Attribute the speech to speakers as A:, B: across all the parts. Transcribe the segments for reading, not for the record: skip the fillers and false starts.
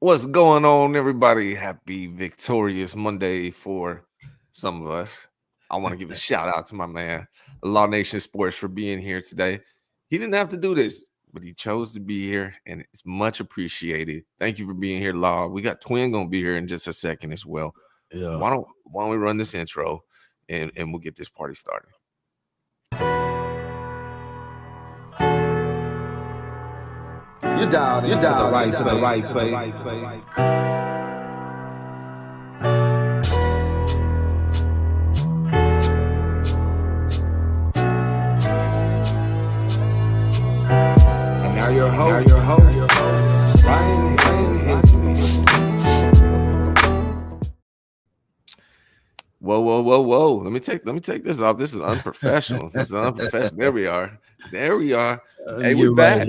A: What's going on, everybody? Happy victorious Monday for some of us. I want to give a shout out to my man, Law Nation Sports, for being here today. He didn't have to do this, but he chose to be here, and it's much appreciated. Thank you for being here, Law. We got Twin gonna be here in just a second as well.
B: Yeah.
A: Why don't we run this intro and we'll get this party started.
C: You're down to the right place. And now your host, Ryan Hensley.
A: Whoa. Let me take this off. This is unprofessional. There we are. Hey, we're back.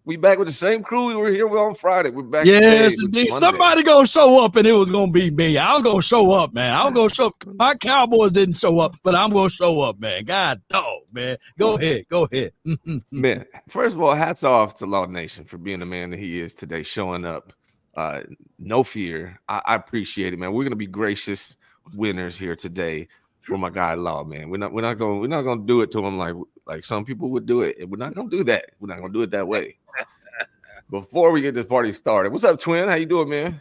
A: We back with the same crew we were here with on Friday. We're back.
B: Yes, indeed. Somebody gonna show up, and it was gonna be me. I was gonna show up, man. I was gonna show. My Cowboys didn't show up, but I'm gonna show up, man. God dog, man. Go ahead.
A: Man, first of all, hats off to Law Nation for being the man that he is today, showing up. No fear. I appreciate it, man. We're gonna be gracious winners here today for my guy Law, man. We're not gonna do it to him like some people would do it. We're not gonna do that. We're not gonna do it that way. Before we get this party started, what's up, Twin? How you doing, man?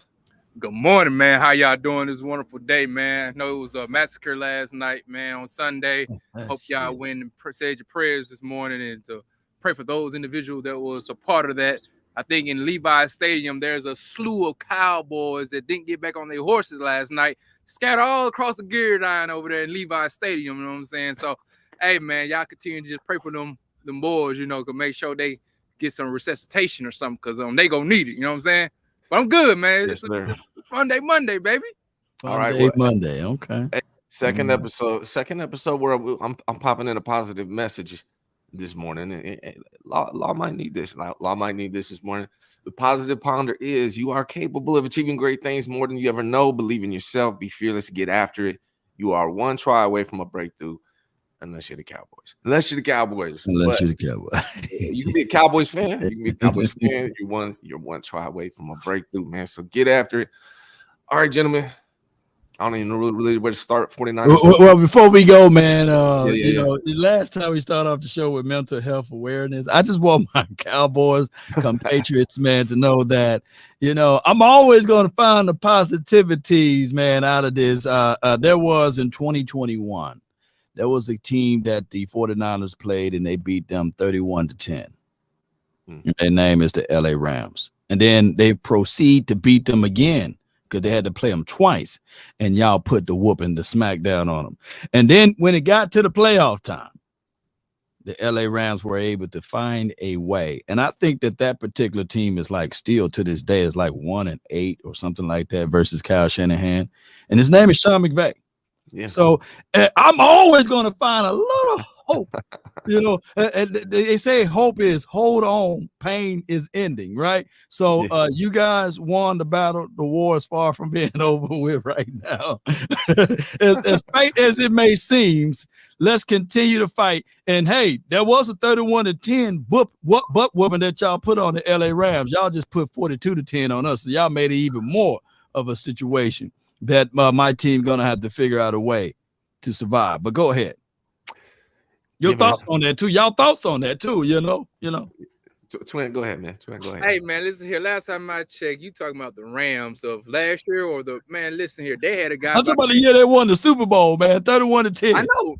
D: Good morning, man. How y'all doing this wonderful day, man? I know it was a massacre last night, man, on Sunday. Hope y'all win and said your prayers this morning and to pray for those individuals that was a part of that. I think in Levi's Stadium, there's a slew of Cowboys that didn't get back on their horses last night, scattered all across the gear line over there in Levi's Stadium, you know what I'm saying? So, hey, man, y'all continue to just pray for them boys, you know, to make sure they get some resuscitation or something, because they gonna need it, you know what I'm saying? But I'm good, man.
A: Yes,
D: it's Monday, baby.
A: All right,
B: Monday. Okay.
A: Hey, second episode where I'm popping in a positive message this morning. Law might need this. Law might need this morning. The positive ponder is: you are capable of achieving great things more than you ever know. Believe in yourself. Be fearless. Get after it. You are one try away from a breakthrough. Unless you're the Cowboys. You can be a Cowboys fan. You're one try away from a breakthrough, man. So get after it. All right, gentlemen. I don't even know really where to start. 49ers.
B: Well, before we go, man, you know, the last time we started off the show with mental health awareness, I just want my Cowboys compatriots, man, to know that, you know, I'm always going to find the positivities, man, out of this. There was in 2021. There was a team that the 49ers played, and they beat them 31-10. Their name is the LA Rams. And then they proceed to beat them again because they had to play them twice, and y'all put the whooping, the smackdown on them. And then when it got to the playoff time, the LA Rams were able to find a way. And I think that particular team is like still to this day is like 1-8 or something like that versus Kyle Shanahan. And his name is Sean McVay. Yeah. So I'm always going to find a little hope, you know. They say hope is hold on, pain is ending, right? So you guys won the battle. The war is far from being over with right now. as faint as it may seem, let's continue to fight. And hey, there was a 31-10 butt whooping that y'all put on the LA Rams. Y'all just put 42-10 on us. So y'all made it even more of a situation that my team gonna have to figure out a way to survive. But go ahead. Your thoughts on that too. Y'all thoughts on that too, you know.
A: Twin, go ahead, man.
D: Hey, man, listen here. Last time I checked, you talking about the Rams of last year or listen here. They had a guy.
B: I'm talking about the year they won the Super Bowl, man. 31-10.
D: I know.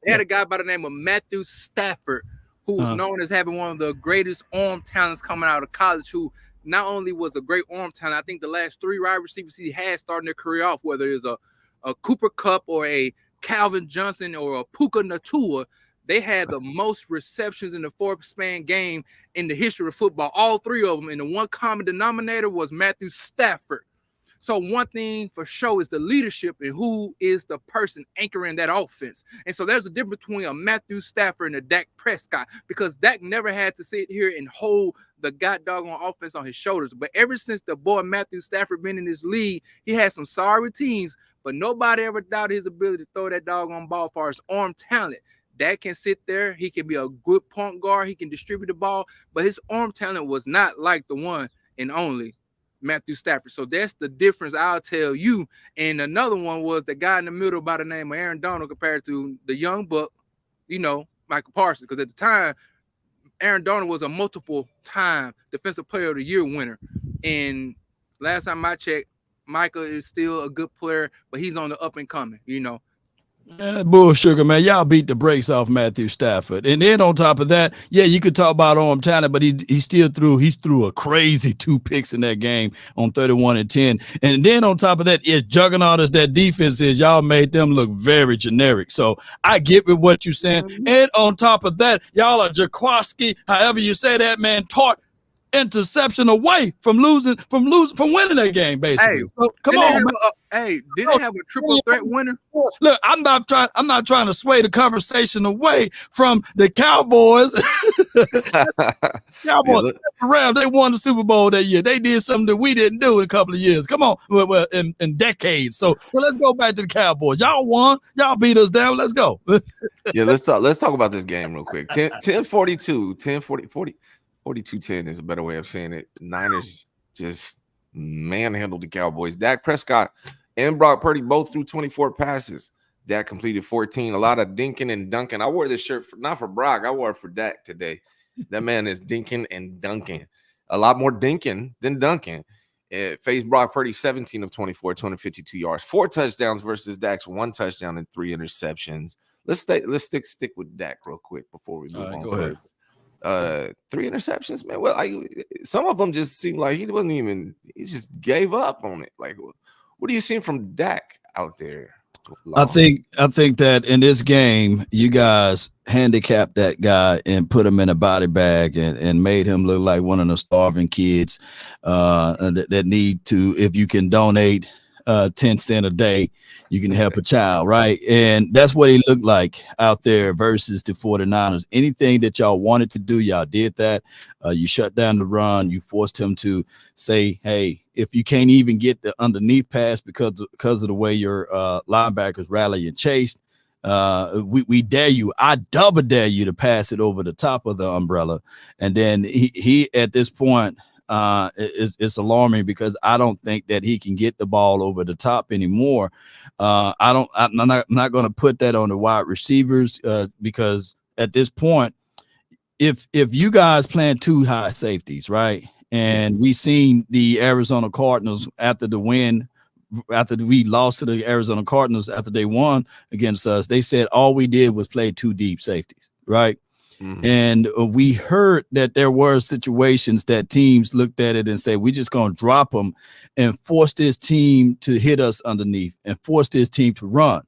D: They had a guy by the name of Matthew Stafford, who was known as having one of the greatest arm talents coming out of college, who not only was a great arm talent, I think the last three wide receivers he had starting their career off, whether it's a Cooper Kupp or a Calvin Johnson or a Puka Nacua, they had the most receptions in the four-span game in the history of football. All three of them, and the one common denominator was Matthew Stafford. So one thing for sure is the leadership and who is the person anchoring that offense. And so there's a difference between a Matthew Stafford and a Dak Prescott, because Dak never had to sit here and hold the doggone offense on his shoulders. But ever since the boy Matthew Stafford been in this league, he had some sorry routines, but nobody ever doubted his ability to throw that doggone ball for his arm talent. Dak can sit there. He can be a good point guard. He can distribute the ball, but his arm talent was not like the one and only Matthew Stafford. So that's the difference I'll tell you. And another one was the guy in the middle by the name of Aaron Donald compared to the young buck, Michael Parsons. Because at the time, Aaron Donald was a multiple-time Defensive Player of the Year winner. And last time I checked, Michael is still a good player, but he's on the up and coming,
B: Bull sugar, man. Y'all beat the brakes off Matthew Stafford. And then on top of that, yeah, you could talk about arm talent, but he still threw a crazy 2 picks in that game on 31 and 10. And then on top of that, juggernaut as that defense is, y'all made them look very generic. So I get with what you're saying. And on top of that, y'all are Jaquaski, however you say that, man, taught interception away from winning that game, basically.
D: Hey,
B: so come on,
D: did they have a triple threat winner?
B: Look, I'm not trying to sway the conversation away from the Cowboys. Cowboys, they won the Super Bowl that year. They did something that we didn't do in a couple of years. Come on, well, in decades. So let's go back to the Cowboys. Y'all won. Y'all beat us down. Let's go.
A: Yeah, let's talk about this game real quick. 10-42, 42-10 is a better way of saying it. Niners just manhandled the Cowboys. Dak Prescott and Brock Purdy both threw 24 passes. Dak completed 14. A lot of dinking and dunking. I wore this shirt not for Brock. I wore it for Dak today. That man is dinking and dunking. A lot more dinking than dunking. It faced Brock Purdy 17 of 24, 252 yards, 4 touchdowns versus Dak's 1 touchdown and 3 interceptions. Let's stick with Dak real quick before we move on.
B: Go ahead.
A: 3 interceptions, man. Well, some of them just seemed like he just gave up on it. Like, what are you seeing from Dak out there?
B: I think that in this game, you guys handicapped that guy and put him in a body bag and made him look like one of the starving kids that need to, if you can donate 10 cents a day, you can help a child, right? And that's what he looked like out there versus the 49ers. Anything that y'all wanted to do, y'all did that. You shut down the run. You forced him to say, hey, if you can't even get the underneath pass because of the way your linebackers rally and chase, we dare you. I double dare you to pass it over the top of the umbrella. And then he at this point, it's alarming because I don't think that he can get the ball over the top anymore. I'm not going to put that on the wide receivers because at this point, if you guys playing 2 high safeties, right? And we seen the Arizona Cardinals after we lost to the Arizona Cardinals after they won against us, they said all we did was play 2 deep safeties, right? Mm-hmm. And we heard that there were situations that teams looked at it and said, we're just going to drop them and force this team to hit us underneath and force this team to run.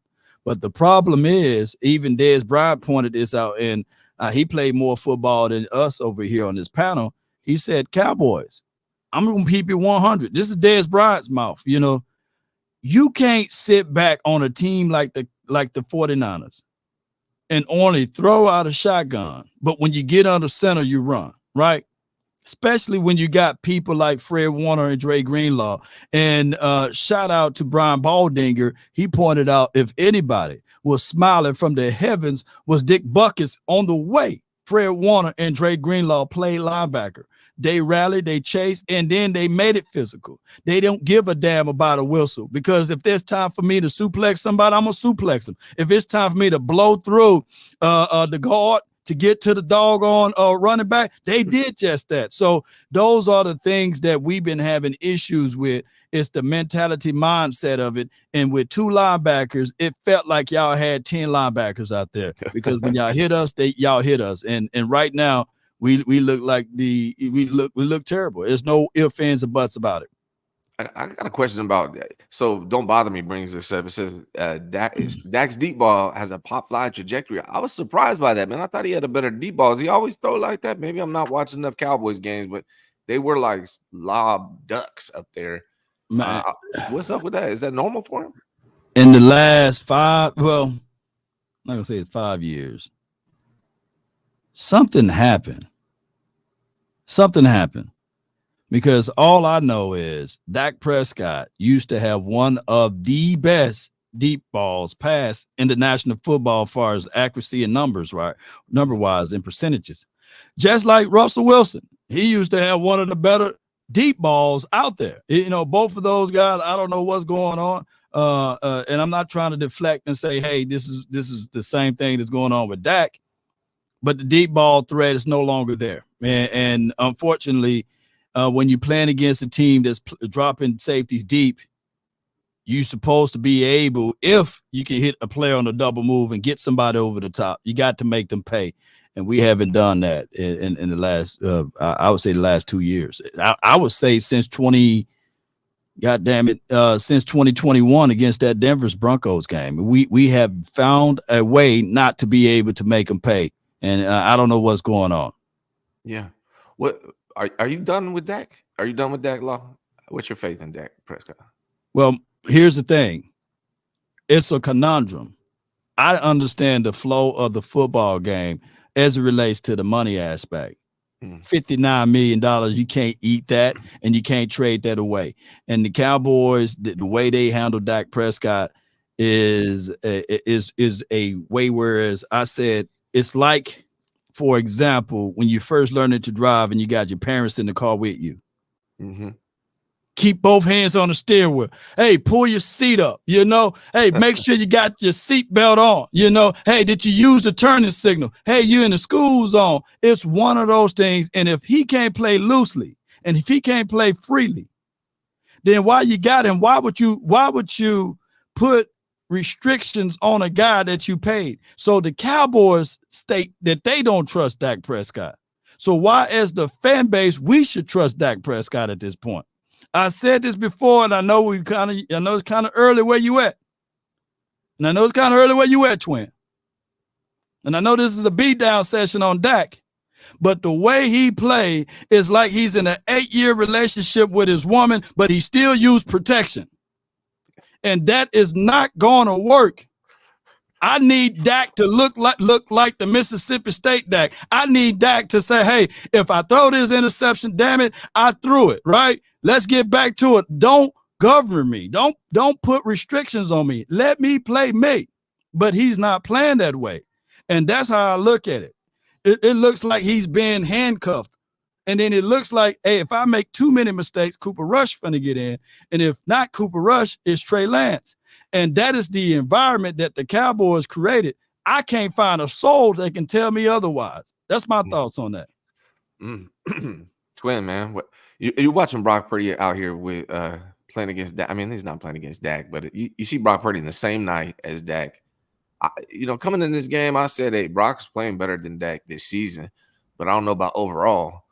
B: But the problem is, even Dez Bryant pointed this out, and he played more football than us over here on this panel. He said, Cowboys, I'm going to keep it 100. This is Dez Bryant's mouth. You can't sit back on a team like the 49ers and only throw out a shotgun. But when you get under center, you run, right? Especially when you got people like Fred Warner and Dre Greenlaw. And shout out to Brian Baldinger. He pointed out if anybody was smiling from the heavens was Dick Buckus on the way. Fred Warner and Dre Greenlaw played linebacker. They rallied, they chased, and then they made it physical. They don't give a damn about a whistle because if there's time for me to suplex somebody, I'm going to suplex them. If it's time for me to blow through the guard to get to the doggone running back, they did just that. So those are the things that we've been having issues with. It's the mentality mindset of it. And with 2 linebackers, it felt like y'all had 10 linebackers out there because when y'all hit us, y'all hit us. And right now, we look like we look terrible. There's no ifs, ands, or buts about it.
A: I got a question about that. So Don't Bother Me brings this up. It says Dak's deep ball has a pop fly trajectory. I was surprised by that, man. I thought he had a better deep ball. Does he always throw like that? Maybe I'm not watching enough Cowboys games, but they were like lob ducks up there. What's up with that? Is that normal for him?
B: In the last 5, well, I'm not gonna say 5 years. Something happened. Because all I know is Dak Prescott used to have one of the best deep balls pass in the National Football as far as accuracy and numbers, right? Number-wise and percentages. Just like Russell Wilson. He used to have one of the better deep balls out there. You know, both of those guys, I don't know what's going on. And I'm not trying to deflect and say, hey, this is the same thing that's going on with Dak, but the deep ball threat is no longer there. And unfortunately, when you're playing against a team that's dropping safeties deep, you're supposed to be able, if you can hit a player on a double move and get somebody over the top, you got to make them pay. And we haven't done that in the last, I would say the last 2 years. I would say since 2021 against that Denver's Broncos game, we have found a way not to be able to make them pay. And I don't know what's going on.
A: Yeah. What are you done with Dak? Are you done with Dak Law? What's your faith in Dak Prescott?
B: Well, here's the thing. It's a conundrum. I understand the flow of the football game as it relates to the money aspect. $59 million, you can't eat that, and you can't trade that away. And the Cowboys, the way they handle Dak Prescott is a way, whereas I said it's like, for example, when you first learning to drive and you got your parents in the car with you. Mm-hmm. Keep both hands on the steering wheel. Hey, pull your seat up, you know. Hey, make sure you got your seat belt on, you know. Hey, did you use the turning signal? Hey, you in the school zone. It's one of those things. And if he can't play loosely and if he can't play freely, then why you got him? Why would you put restrictions on a guy that you paid? So the Cowboys state that they don't trust Dak Prescott. So why, as the fan base, we should trust Dak Prescott at this point? I said this before, and I know it's kind of early where you at. And I know it's kind of early where you at, twin. And I know this is a beatdown session on Dak, but the way he played is like he's in an 8-year relationship with his woman, but he still used protection. And that is not going to work. I need Dak to look like the Mississippi State Dak. I need Dak to say, hey, if I throw this interception, damn it, I threw it, right? Let's get back to it. Don't govern me. Don't put restrictions on me. Let me play me. But he's not playing that way. And that's how I look at it. It looks like he's being handcuffed. And then it looks like, hey, if I make too many mistakes, Cooper Rush finna get in. And if not Cooper Rush, it's Trey Lance. And that is the environment that the Cowboys created. I can't find a soul that can tell me otherwise. That's my thoughts on that.
A: Twin, man. What you're watching Brock Purdy out here with playing against Dak. I mean, he's not playing against Dak, but you see Brock Purdy in the same night as Dak. Coming in this game, I said, hey, Brock's playing better than Dak this season, but I don't know about overall.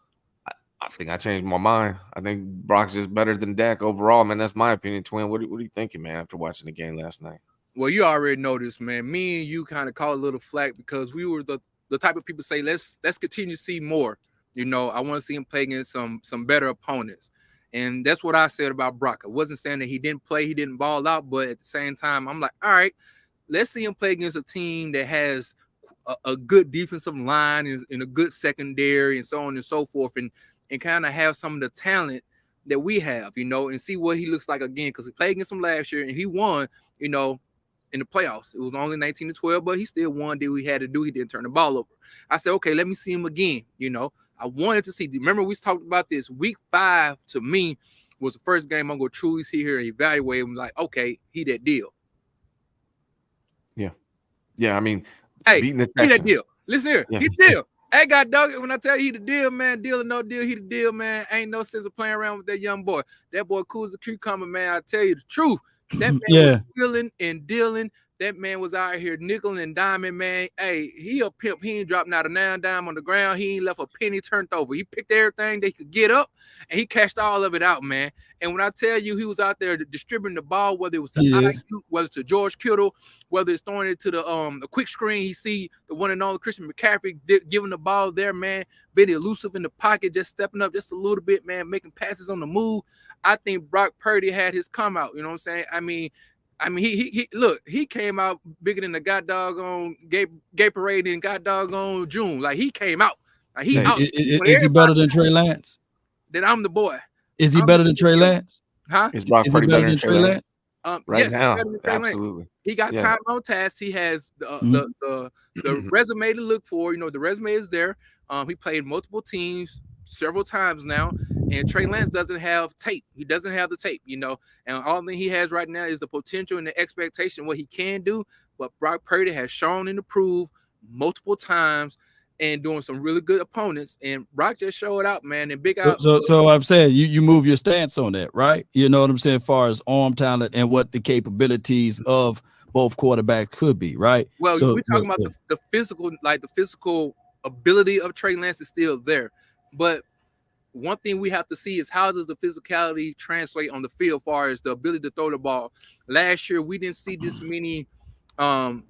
A: I think I changed my mind. I think Brock's just better than Dak overall, man. That's my opinion, twin. What are you thinking, man, after watching the game last night?
D: Well, you already know this, man. Me and you kind of caught a little flack because we were the type of people say, let's continue to see more. You know, I want to see him play against some better opponents. And that's what I said about Brock. I wasn't saying that he didn't play, he didn't ball out, but at the same time, I'm like, all right, let's see him play against a team that has a good defensive line and a good secondary and so on and so forth, and kind of have some of the talent that we have, you know, and see what he looks like again, because he played against him last year and he won, you know, in the playoffs. It was only 19-12, but he still won, did what he had to do. He didn't turn the ball over. I said, okay, let me see him again, you know. I wanted to see. Remember, we talked about this. Week 5 to me was the first game I'm going to truly see here and evaluate him. Like, okay, he that deal.
A: Yeah. I mean,
D: hey,
A: beating the
D: he
A: Texans.
D: that deal. Listen here, he the deal. Hey, God dog, when I tell you he the deal, man, deal or no deal, he the deal, man. Ain't no sense of playing around with that young boy. That boy cool as a cucumber, man. I tell you the truth. That man was wheeling and dealing. That man was out here nickel and diming, man. Hey, he a pimp. He ain't dropping out a 9-dime on the ground. He ain't left a penny turned over. He picked everything that he could get up, and he cashed all of it out, man. And when I tell you he was out there distributing the ball, whether it was to IU, whether it's to George Kittle, whether it's throwing it to the quick screen, he see the one and only Christian McCaffrey giving the ball there, man, being elusive in the pocket, just stepping up just a little bit, man, making passes on the move. I think Brock Purdy had his come out. You know what I'm saying? I mean, he look, he came out bigger than the god doggone gay parade in god doggone June. Like, he came out. Like, he out.
B: Is he better than Trey Lance?
D: Then I'm the boy.
B: Is he better than Trey Lance?
D: Huh?
A: Is Brock Purdy better than Trey Lance? Right now, absolutely.
D: He got time on task. He has the resume to look for. You know, the resume is there. He played multiple teams several times now, and Trey Lance doesn't have tape. He doesn't have the tape, you know, and all thing he has right now is the potential and the expectation what he can do. But Brock Purdy has shown and proved multiple times and doing some really good opponents, and Brock just showed out, man. And big out.
B: So I'm saying you move your stance on that, right? You know what I'm saying, as far as arm talent and what the capabilities of both quarterbacks could be, right?
D: Well, we're talking about the physical, like the physical ability of Trey Lance is still there, but one thing we have to see is how does the physicality translate on the field, as far as the ability to throw the ball. Last year, we didn't see this many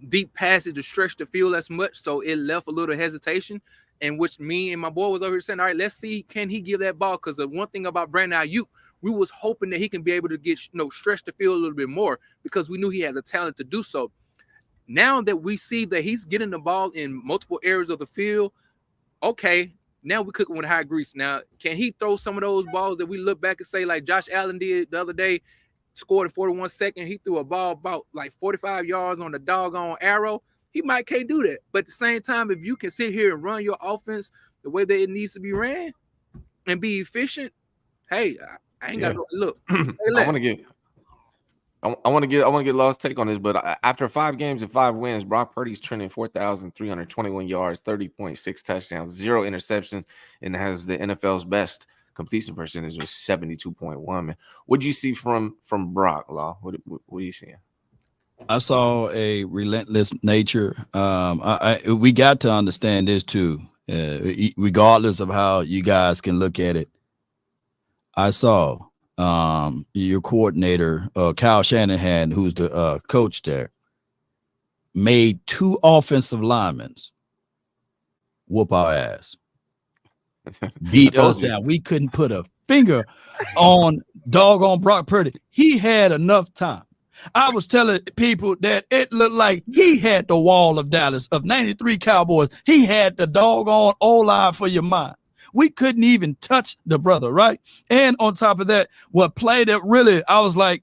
D: deep passes to stretch the field as much, so it left a little hesitation, and which me and my boy was over here saying, all right, let's see, can he give that ball? Because the one thing about Brandon Ayuk, we was hoping that he can be able to get, you know, stretch the field a little bit more, because we knew he had the talent to do so. Now that we see that he's getting the ball in multiple areas of the field, okay, now we're cooking with high grease. Now, can he throw some of those balls that we look back and say, like Josh Allen did the other day, scored in 41 seconds, he threw a ball about like 45 yards on the doggone arrow? He might can't do that. But at the same time, if you can sit here and run your offense the way that it needs to be ran and be efficient, hey, I ain't got no look. Hey,
A: I want to get Law's take on this, but after 5 games and 5 wins, Brock Purdy's trending 4,321 yards, 30.6 touchdowns, 0 interceptions, and has the NFL's best completion percentage with 72.1. Man, what do you see from Brock, Law? What are you seeing?
B: I saw a relentless nature. We got to understand this too, regardless of how you guys can look at it. I saw your coordinator, Kyle Shanahan, who's the coach there, made 2 offensive linemen whoop our ass, beat us down. We couldn't put a finger on doggone Brock Purdy. He had enough time. I was telling people that it looked like he had the wall of Dallas of 93 Cowboys. He had the doggone O-line for your mind. We couldn't even touch the brother, right? And on top of that, what play that really, I was like,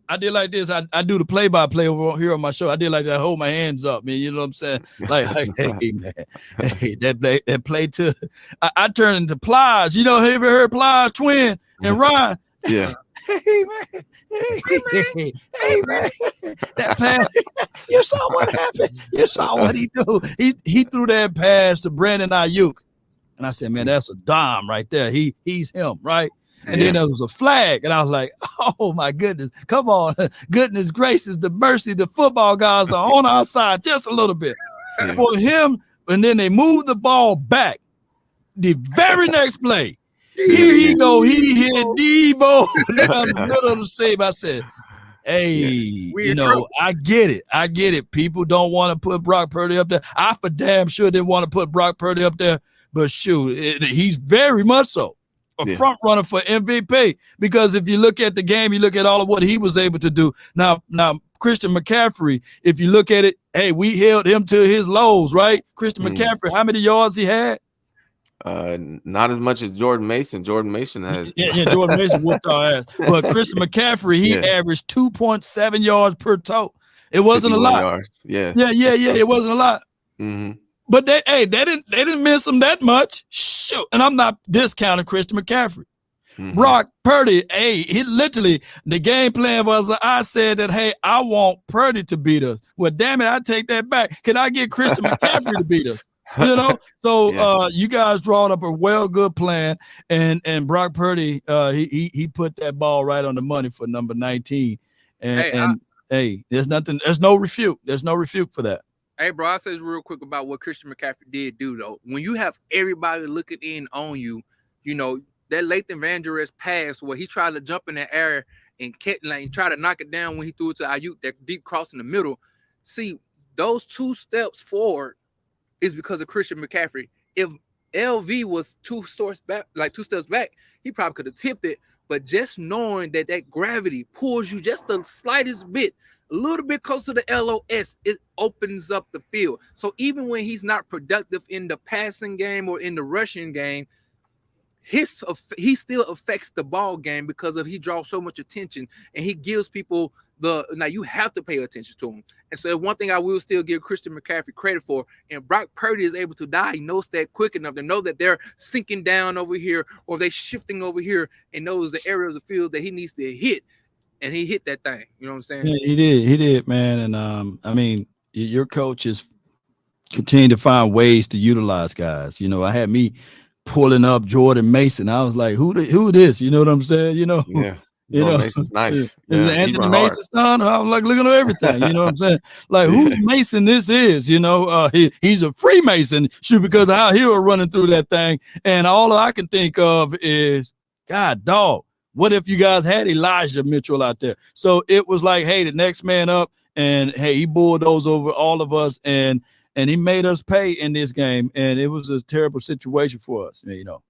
B: I did like this. I do the play-by-play over here on my show. I did like that. Hold my hands up, man. You know what I'm saying? Like hey, man. Hey, that play to, I turned into Plies. You know, have you ever heard Plies twin and Ryan?
A: Yeah.
B: Hey, man. Hey, man. That pass. You saw what happened. You saw what he do. He threw that pass to Brandon Ayuk. And I said, man, that's a dime right there. He's him, right? And then there was a flag. And I was like, oh, my goodness. Come on. Goodness gracious, the mercy. The football guys are on our side just a little bit. For him, and then they moved the ball back. The very next play, here he go. He hit Debo down the middle of the save. I said, hey, you know, I get it. People don't want to put Brock Purdy up there. I for damn sure didn't want to put Brock Purdy up there. But shoot, he's very much so a front runner for MVP, because if you look at the game, you look at all of what he was able to do. Now Christian McCaffrey, if you look at it, hey, we held him to his lows, right? Christian McCaffrey, how many yards he had?
A: Not as much as Jordan Mason. Jordan Mason has
B: Jordan Mason whooped our ass. But Christian McCaffrey, he averaged 2.7 yards per toe. It wasn't a lot.
A: Yards. Yeah.
B: It wasn't a lot.
A: Mm-hmm.
B: But they didn't miss him that much. Shoot. And I'm not discounting Christian McCaffrey. Mm-hmm. Brock Purdy, he literally, the game plan was, I said that, hey, I want Purdy to beat us. Well, damn it, I take that back. Can I get Christian McCaffrey to beat us? You know, so you guys drawing up a good plan, and Brock Purdy, he put that ball right on the money for number 19. And there's no refute. There's no refute for that.
D: Hey, bro, I'll say real quick about what Christian McCaffrey did do, though. When you have everybody looking in on you, you know, that Lathan Van Der Esch pass where he tried to jump in the air and try to knock it down when he threw it to Ayuk, that deep cross in the middle. See, those 2 steps forward is because of Christian McCaffrey. If LV was 2 steps back, he probably could have tipped it. But just knowing that gravity pulls you just the slightest bit, a little bit closer to LOS, it opens up the field. So even when he's not productive in the passing game or in the rushing game, he still affects the ball game because of he draws so much attention and he gives people now you have to pay attention to him. And so one thing I will still give Christian McCaffrey credit for, and Brock Purdy is able to diagnose that quick enough to know that they're sinking down over here or they shifting over here and knows the areas of the field that he needs to hit, and he hit that thing. You know what I'm saying?
B: Yeah, he did, man. And I mean, your coach is continuing to find ways to utilize guys. You know, I had me pulling up Jordan Mason. I was like, who this? You know what I'm saying? You know,
A: yeah.
B: You know,
A: Mason's nice.
B: Yeah, Anthony Mason's son. I was like looking at everything. You know what I'm saying? Like, whose Mason this is? You know, he's a Freemason, because of how he was running through that thing. And all I can think of is, God, dog, what if you guys had Elijah Mitchell out there? So it was like, hey, the next man up, and hey, he bulldozed over all of us, and he made us pay in this game, and it was a terrible situation for us. You know.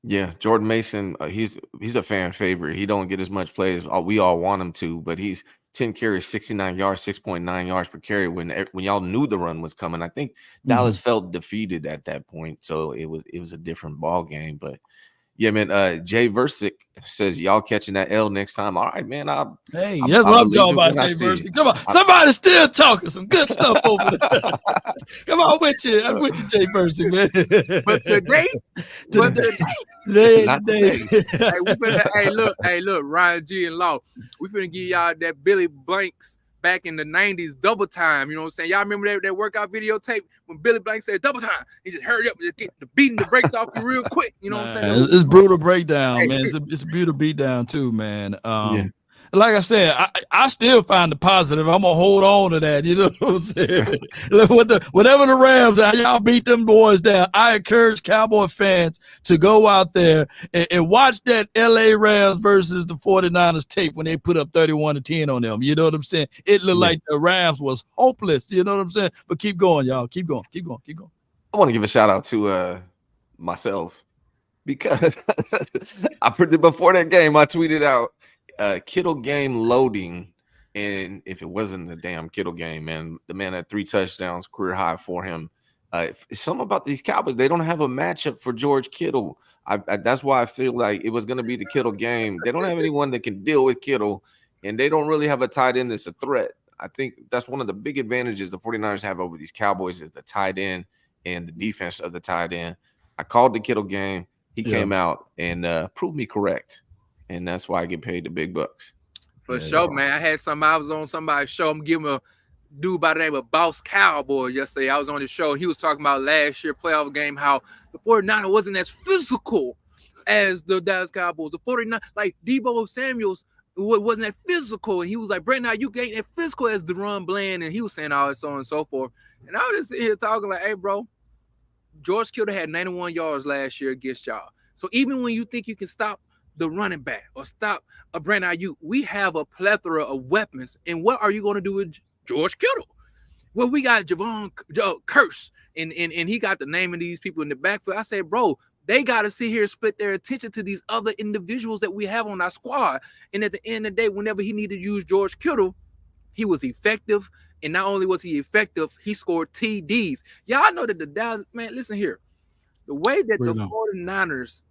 A: Yeah, Jordan Mason, he's a fan favorite. He don't get as much play as we all want him to, but he's 10 carries, 69 yards, 6.9 yards per carry when y'all knew the run was coming. I think Dallas felt defeated at that point, so it was a different ball game. But yeah, man, Jay Versick says y'all catching that L next time. All right, man.
B: Hey, that's what I'm talking about, Jay Versick. Come on, somebody's still talking some good stuff over there. Come on, I'm with you, Jay Versick, man.
D: But today. Hey, look, Ryan G and Law, we finna give y'all that Billy Blanks back in the 90s double time. You know what I'm saying? Y'all remember that workout videotape when Billy Blanks said double time? He just hurry up and just get the beating the brakes off you real quick. You know what I'm saying?
B: It's brutal breakdown, man. It's a beautiful beatdown too, man. Yeah. Like I said, I still find the positive. I'm gonna hold on to that. You know what I'm saying? Whatever the Rams, y'all beat them boys down. I encourage Cowboy fans to go out there and watch that LA Rams versus the 49ers tape when they put up 31-10 on them. You know what I'm saying? It looked like the Rams was hopeless. You know what I'm saying? But keep going, y'all. Keep going.
A: I want to give a shout out to myself because before that game, I tweeted out Kittle game loading, and if it wasn't the damn Kittle game, man, the man had 3 touchdowns, career high for him. Something about these Cowboys, they don't have a matchup for George Kittle. That's why I feel like it was going to be the Kittle game. They don't have anyone that can deal with Kittle, and they don't really have a tight end that's a threat. I think that's one of the big advantages the 49ers have over these Cowboys is the tight end and the defense of the tight end. I called the Kittle game. He came out and proved me correct. And that's why I get paid the big bucks.
D: For sure, man. I was on somebody's show. I'm giving a dude by the name of Boss Cowboy yesterday. I was on the show. He was talking about last year playoff game, how the 49ers wasn't as physical as the Dallas Cowboys. The 49ers, like Deebo Samuels, wasn't that physical. And he was like, Brandon, you ain't that physical as DeRon Bland. And he was saying all this, so on and so forth. And I was just sitting here talking like, hey, bro, George Kittle had 91 yards last year against y'all. So even when you think you can stop the running back or stop a Brandon Ayuk, we have a plethora of weapons. And what are you going to do with George Kittle? Well, we got Javon Curse, and he got the name of these people in the backfield. I said, bro, they got to sit here and split their attention to these other individuals that we have on our squad. And at the end of the day, whenever he needed to use George Kittle, he was effective. And not only was he effective, he scored TDs. Y'all know that the Dallas, man, listen here. The way that the 49ers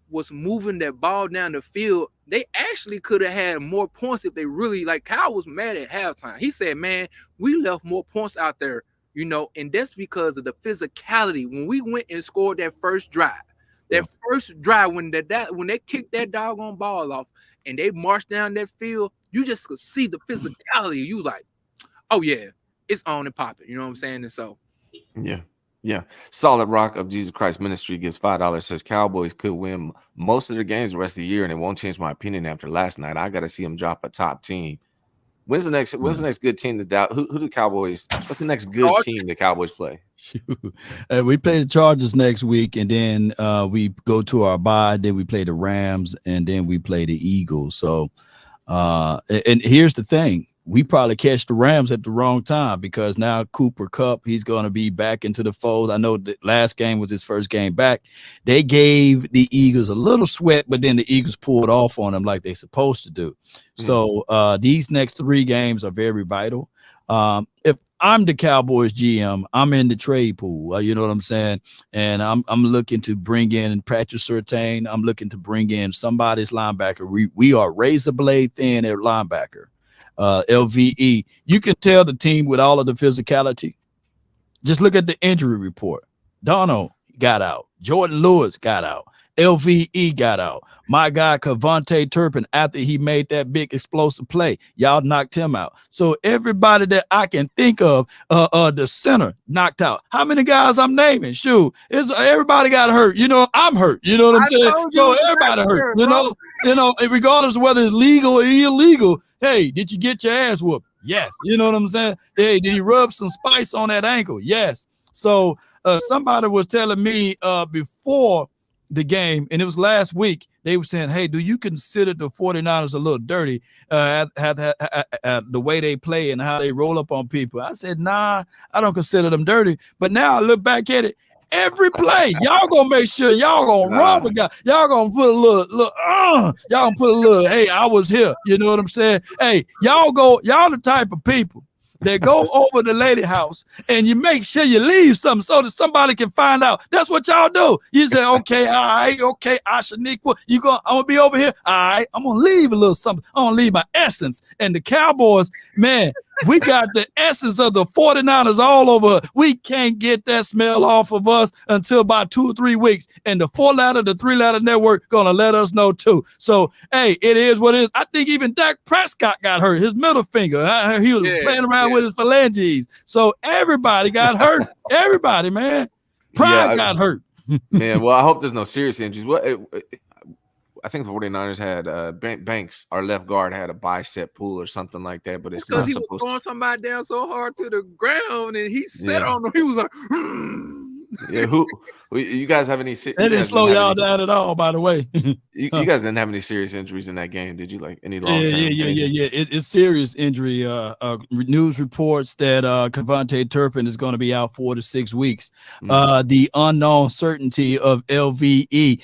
D: was moving that ball down the field, they actually could have had more points if they really, like Kyle was mad at halftime. He said, man, we left more points out there, you know, and that's because of the physicality. When we went and scored that first drive, when they kicked that doggone ball off and they marched down that field, you just could see the physicality. You like, oh yeah, it's on and popping. You know what I'm saying? And so,
A: yeah. Solid Rock of Jesus Christ Ministry gives $5. Says Cowboys could win most of their games the rest of the year, and it won't change my opinion after last night. I got to see them drop a top team. When's the next good team to doubt? Who the Cowboys? What's the next good team the Cowboys play?
B: We play the Chargers next week, and then we go to our bye. Then we play the Rams, and then we play the Eagles. So, and here's the thing. We probably catch the Rams at the wrong time because now Cooper Kupp, he's going to be back into the fold. I know the last game was his first game back. They gave the Eagles a little sweat, but then the Eagles pulled off on them like they're supposed to do. So these next 3 games are very vital. If I'm the Cowboys GM. I'm in the trade pool. You know what I'm saying? And I'm looking to bring in Patrick Surtain. I'm looking to bring in somebody's linebacker. We are razor blade thin at linebacker. LVE. You can tell the team with all of the physicality. Just look at the injury report. Dono got out. Jordan Lewis got out. LVE got out. My guy Cavante Turpin, after he made that big explosive play, y'all knocked him out. So everybody that I can think of, the center knocked out. How many guys I'm naming? Shoot, everybody got hurt. You know, I'm hurt. You know what I'm saying? So everybody hurt. You know, regardless of whether it's legal or illegal. Hey, did you get your ass whooped? Yes. You know what I'm saying? Hey, did you rub some spice on that ankle? Yes. So somebody was telling me before the game, and it was last week, they were saying, hey, do you consider the 49ers a little dirty the way they play and how they roll up on people? I said, nah, I don't consider them dirty. But now I look back at it, every play, y'all gonna make sure y'all gonna run a guy. Y'all gonna put a little, y'all gonna put a little, hey, I was here. You know what I'm saying? Hey, y'all the type of people that go over the lady house and you make sure you leave something so that somebody can find out. That's what y'all do. You say, okay, all right, okay, Ashaniqua, I'm gonna be over here. All right, I'm gonna leave a little something. I'm gonna leave my essence. And the Cowboys, man, we got the essence of the 49ers all over. We can't get that smell off of us until about 2 or 3 weeks. And the 3-letter network gonna let us know too. So, hey, it is what it is. I think even Dak Prescott got hurt. His middle finger. He was playing around with his phalanges. So everybody got hurt. Everybody, man. Pride got hurt.
A: Man, well, I hope there's no serious injuries. I think the 49ers had Banks, our left guard, had a bicep pull or something like that, but it's not
D: he
A: supposed
D: was throwing somebody down so hard to the ground, and he sat on them. He was like,
A: yeah. You guys have any?
B: They didn't slow y'all down at all, by the way.
A: You guys didn't have any serious injuries in that game, did you? Like any long term?
B: Yeah. It's serious injury. News reports that Cavante Turpin is going to be out 4 to 6 weeks. The unknown certainty of LVE.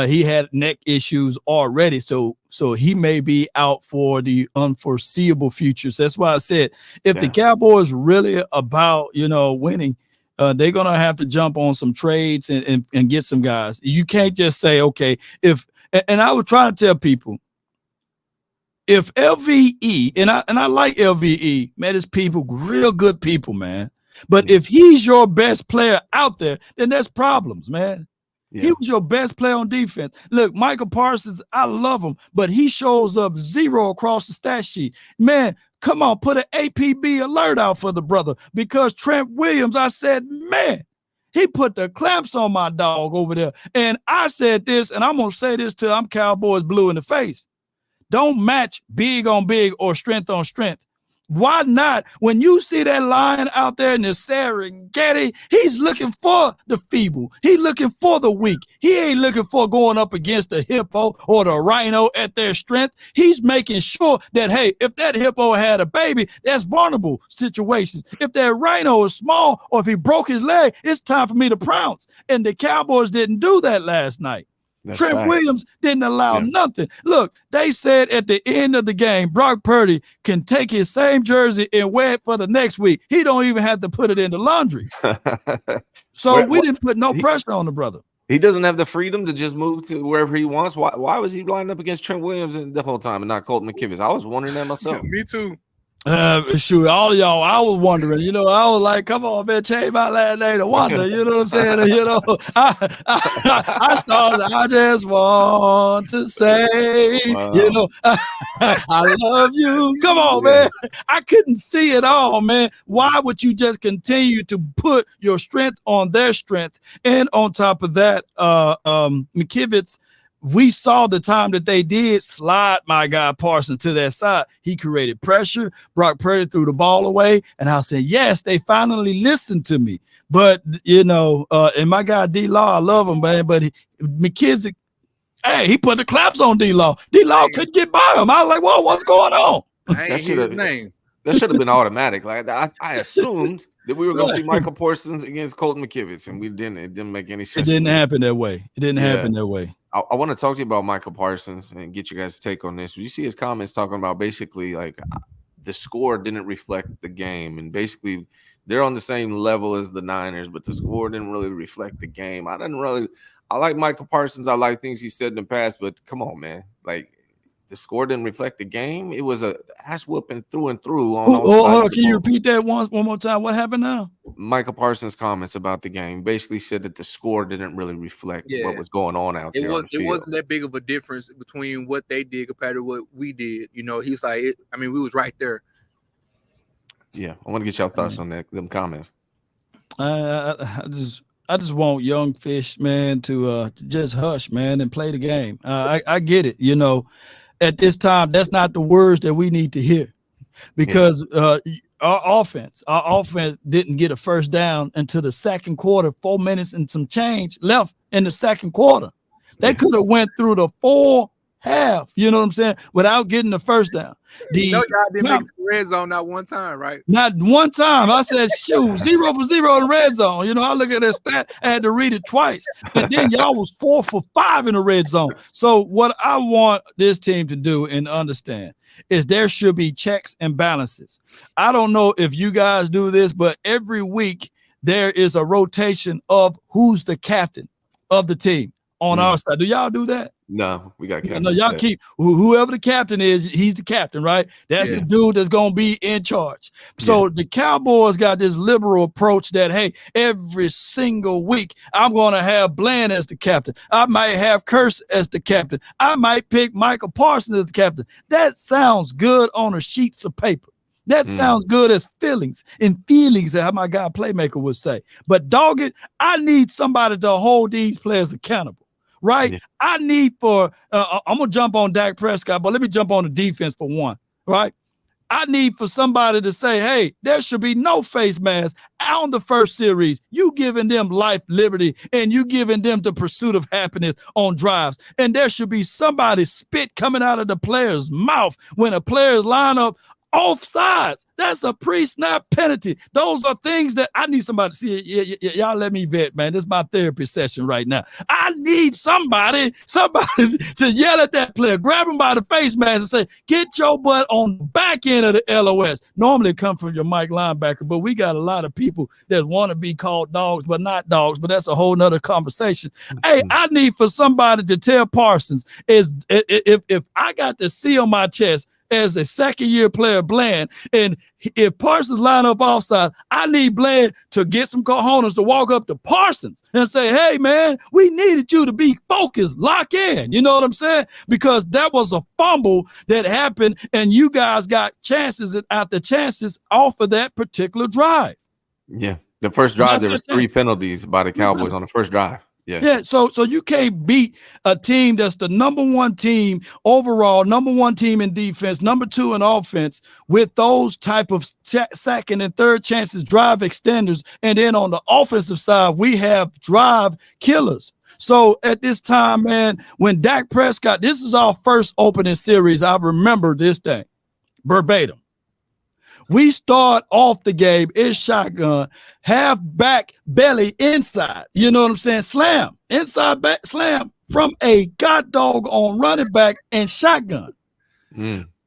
B: He had neck issues already, so he may be out for the unforeseeable future. So that's why I said if the Cowboys really about winning, they're gonna have to jump on some trades and get some guys. You can't just say, okay, and I was trying to tell people, if LVE, and I like LVE, man, it's people, real good people, man. But if he's your best player out there, then there's problems, man. Yeah. He was your best player on defense. Look, Michael Parsons, I love him, but he shows up 0 across the stat sheet. Man, come on, put an APB alert out for the brother, because Trent Williams, I said, man, he put the clamps on my dog over there. And I said this, and I'm going to say this till I'm Cowboys blue in the face. Don't match big on big or strength on strength. Why not? When you see that lion out there in the Serengeti, he's looking for the feeble. He's looking for the weak. He ain't looking for going up against the hippo or the rhino at their strength. He's making sure that, hey, if that hippo had a baby, that's vulnerable situations. If that rhino is small or if he broke his leg, it's time for me to pounce. And the Cowboys didn't do that last night. That's Trent right. Williams didn't allow nothing. Look, they said at the end of the game, Brock Purdy can take his same jersey and wear it for the next week. He don't even have to put it in the laundry. So we didn't put no pressure on the brother.
A: He doesn't have the freedom to just move to wherever he wants. Why was he lining up against Trent Williams the whole time and not Colton McKivitz? I was wondering that myself.
D: Me too.
B: Shoot, all of y'all, I was wondering, I was like, come on, man, change my last name to Wonder, you know what I'm saying? I started, I just want to say, I love you. Come on, man. I couldn't see it all, man. Why would you just continue to put your strength on their strength? And on top of that, McKivitz, we saw the time that they did slide my guy Parsons to that side. He created pressure. Brock Purdy threw the ball away. And I said, yes, they finally listened to me. But, and my guy D-Law, I love him, man. But McKissick, hey, he put the claps on D-Law. D-Law couldn't get by him. I was like, whoa, what's going on?
A: That should have been automatic. Like I assumed that we were going to see Michael Parsons against Colton McKivitz, and we didn't. It didn't make any sense.
B: It didn't happen that way. It didn't happen that way.
A: I want to talk to you about Michael Parsons and get you guys' take on this. You see his comments talking about basically like the score didn't reflect the game, and basically they're on the same level as the Niners, but the score didn't really reflect the game. I like Michael Parsons. I like things he said in the past, but come on, man. Like, the score didn't reflect the game. It was a ass whooping through and through on all sides.
B: Can you repeat that one more time? What happened now?
A: Michael Parsons' comments about the game basically said that the score didn't really reflect what was going on out there.
D: It wasn't that big of a difference between what they did compared to what we did. You know, he's like, we was right there.
A: Yeah, I want to get y'all thoughts on them comments.
B: I just want young fish, man, to just hush, man, and play the game. I get it, you know. At this time, that's not the words that we need to hear, because our offense didn't get a first down until the second quarter, 4 minutes and some change left in the second quarter. They could have went through the full half, you know what I'm saying, without getting the first down.
D: Y'all didn't make the red zone not one time, right?
B: Not one time. I said, shoot, 0 for 0 in the red zone. You know, I look at that stat, I had to read it twice. And then y'all was 4 for 5 in the red zone. So what I want this team to do and understand is there should be checks and balances. I don't know if you guys do this, but every week there is a rotation of who's the captain of the team on our side. Do y'all do that?
A: No, we got captain.
B: No, y'all keep whoever the captain is, he's the captain, right? That's the dude that's gonna be in charge. So the Cowboys got this liberal approach that, hey, every single week I'm gonna have Bland as the captain. I might have Curse as the captain. I might pick Michael Parsons as the captain. That sounds good on a sheets of paper. That sounds good as feelings, how my guy Playmaker would say. But dog it, I need somebody to hold these players accountable. Right? Yeah. I need I'm going to jump on Dak Prescott, but let me jump on the defense for one, right? I need for somebody to say, hey, there should be no face mask on the first series. You giving them life, liberty, and you giving them the pursuit of happiness on drives. And there should be somebody spit coming out of the player's mouth when a player's line up offsides. That's a pre-snap penalty. Those are things that I need somebody to see. Y'all let me vet, man. This is my therapy session right now. I need somebody to yell at that player, grab him by the face mask and say, get your butt on the back end of the LOS. Normally it comes from your Mike linebacker, but we got a lot of people that want to be called dogs, but not dogs, but that's a whole nother conversation. Hey, I need for somebody to tell Parsons, if I got the C on my chest as a second-year player, Bland, and if Parsons line up offside, I need Bland to get some cojones to walk up to Parsons and say, hey, man, we needed you to be focused, lock in. You know what I'm saying? Because that was a fumble that happened, and you guys got chances after chances off of that particular drive.
A: Yeah, the first drive, there was 3 penalties by the Cowboys on the first drive. Yeah. So you can't beat a team that's the number 1 team overall, number 1 team in defense, number 2 in offense, with those type of second and third chances, drive extenders. And then on the offensive side, we have drive killers. So at this time, man, when Dak Prescott, this is our first opening series. I remember this day verbatim. We start off the game in shotgun, half back, belly inside. You know what I'm saying? Slam, inside back, slam from a god dog on running back and shotgun.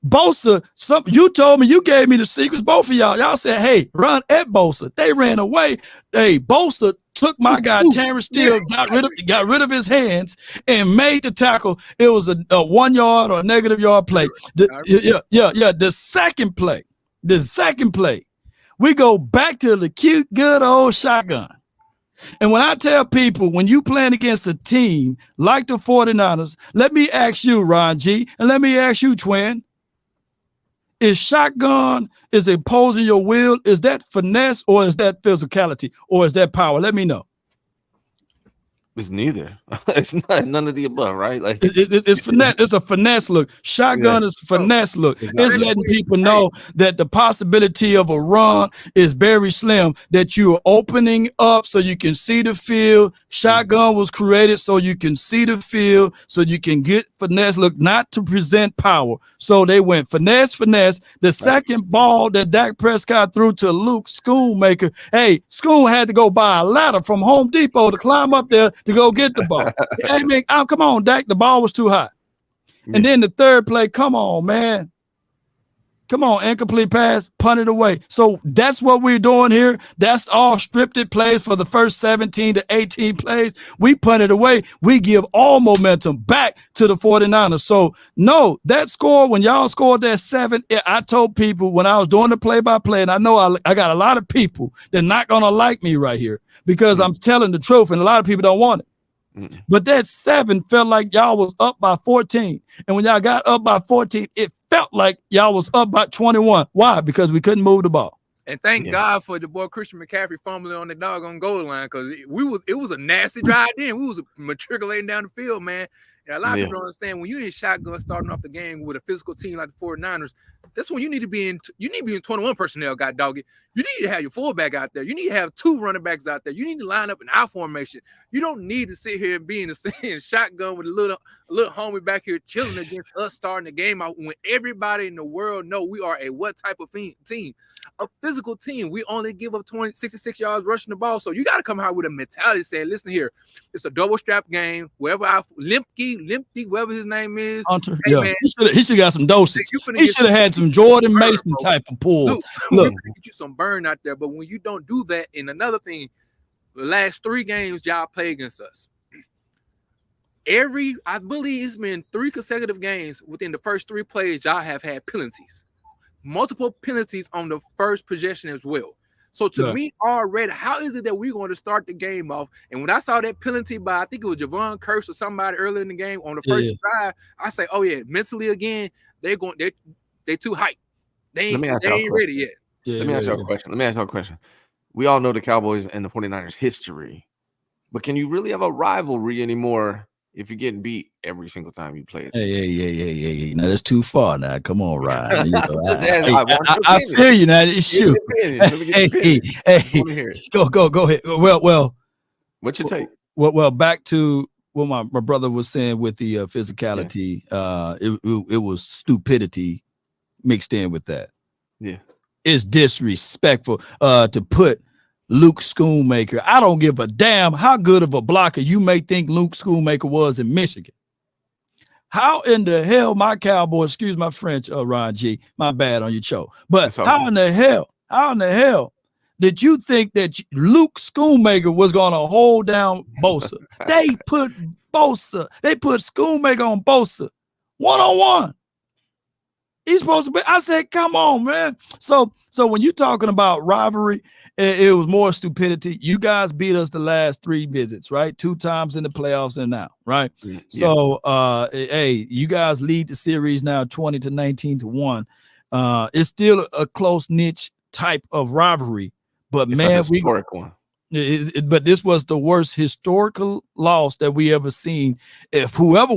A: Bosa, you told me, you gave me the secrets, both of y'all. Y'all said, hey, run at Bosa. They ran away. Hey, Bosa took my guy Terrence Steele, got rid of his hands and made the tackle. It was a 1 yard or a negative yard play. The second play, we go back to the cute, good old shotgun. And when I tell people, when you playing against a team like the 49ers, let me ask you, Ron G, and let me ask you, Twin, is shotgun, is imposing your will, is that finesse or is that physicality or is that power? Let me know. It's neither. It's not none of the above, right? Like
B: it's finesse. It's a finesse look. Shotgun is a finesse look. It's letting people know that the possibility of a run is very slim. That you are opening up so you can see the field. Shotgun was created so you can see the field, so you can get finesse look, not to present power. So they went finesse. The second ball that Dak Prescott threw to Luke Schoonmaker. Hey, Schoon had to go buy a ladder from Home Depot to climb up there to go get the ball. Hey, man, come on, Dak. The ball was too high. And then the third play, come on, man. Come on, incomplete pass, punt it away. So that's what we're doing here. That's all scripted plays for the first 17 to 18 plays. We punt it away. We give all momentum back to the 49ers. So, no, that score, when y'all scored that 7, I told people when I was doing the play-by-play, and I know I got a lot of people that are not going to like me right here because I'm telling the truth, and a lot of people don't want it. But that 7 felt like y'all was up by 14. And when y'all got up by 14, it felt like y'all was up by 21. Why? Because we couldn't move the ball.
D: And thank God for the boy Christian McCaffrey fumbling on the doggone goal line, because it was a nasty drive then. We was matriculating down the field, man. And a lot of people don't understand, when you're in shotgun starting off the game with a physical team like the 49ers, that's when you need to be in 21 personnel, god dog it. You need to have your fullback out there. You need to have 2 running backs out there. You need to line up in I formation. You don't need to sit here and be in the shotgun with a little homie back here chilling against us starting the game out when everybody in the world know we are a what type of team? A physical team. We only give up 66 yards rushing the ball. So you got to come out with a mentality saying, listen here, it's a double strap game. Wherever Limpke, whoever his name is.
B: Hunter, man, he should have got some dosage. He should have had some Jordan Mason type of pull.
D: Look, get you some burn out there. But when you don't do that, and another thing, the last 3 games y'all play against us. I believe it's been 3 consecutive games within the first 3 plays y'all have had penalties. Multiple penalties on the first possession as well. So to me already, how is it that we're going to start the game off? And when I saw that penalty by, I think it was Javon Curse or somebody earlier in the game on the first drive, I say, oh yeah, mentally again, they're too hyped. They ain't ready yet.
A: Let me ask you a question. We all know the Cowboys and the 49ers history, but can you really have a rivalry anymore if you're getting beat every single time you play it?
B: Hey. Now that's too far. Now, come on, Ryan. I feel you now. Shoot. Hey, go ahead. Well.
A: What's your take?
B: Well, back to what my brother was saying with the physicality. It was stupidity mixed in with that.
A: Yeah.
B: It's disrespectful to put Luke Schoonmaker. I don't give a damn how good of a blocker you may think Luke Schoonmaker was in Michigan. How in the hell my Cowboys, excuse my French, Ron G, my bad on your show, but how in the hell did you think that Luke Schoonmaker was going to hold down Bosa? They put Schoonmaker on Bosa one-on-one. He's supposed to be. I said, come on, man. So when you're talking about rivalry, it was more stupidity. You guys beat us the last 3 visits, right? 2 times in the playoffs and now, right? Yeah. So, hey, you guys lead the series now 20-19-1. It's still a close niche type of rivalry, but it's man,
A: one.
B: But this was the worst historical loss that we ever seen. If whoever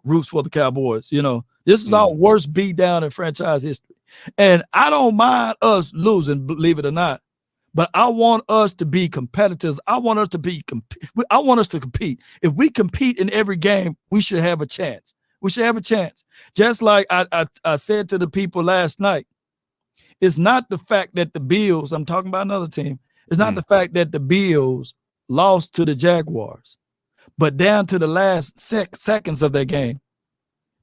B: roots for the Cowboys, this is our worst beatdown in franchise history. And I don't mind us losing, believe it or not, but I want us to be competitors. I want us to compete. If we compete in every game, we should have a chance. Just like I said to the people last night, it's not the fact that the Bills, I'm talking about another team, it's not the fact that the Bills lost to the Jaguars, but down to the last seconds of that game,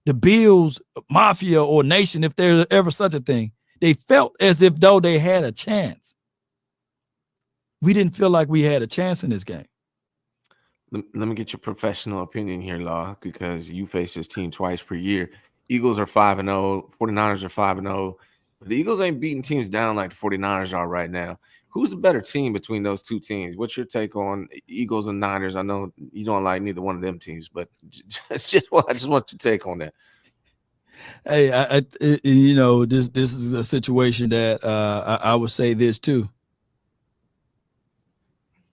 B: the Bills mafia or nation, if there's ever such a thing, they felt as if though they had a chance. We didn't feel like we had a chance in this game.
A: Let me get your professional opinion here, Law, because you face this team twice per year. Eagles are 5-0, 49ers are 5-0. But the Eagles ain't beating teams down like the 49ers are right now. Who's the better team between those 2 teams? What's your take on Eagles and Niners? I know you don't like neither one of them teams, but I just want your take on that.
B: Hey, this is a situation that I would say this too.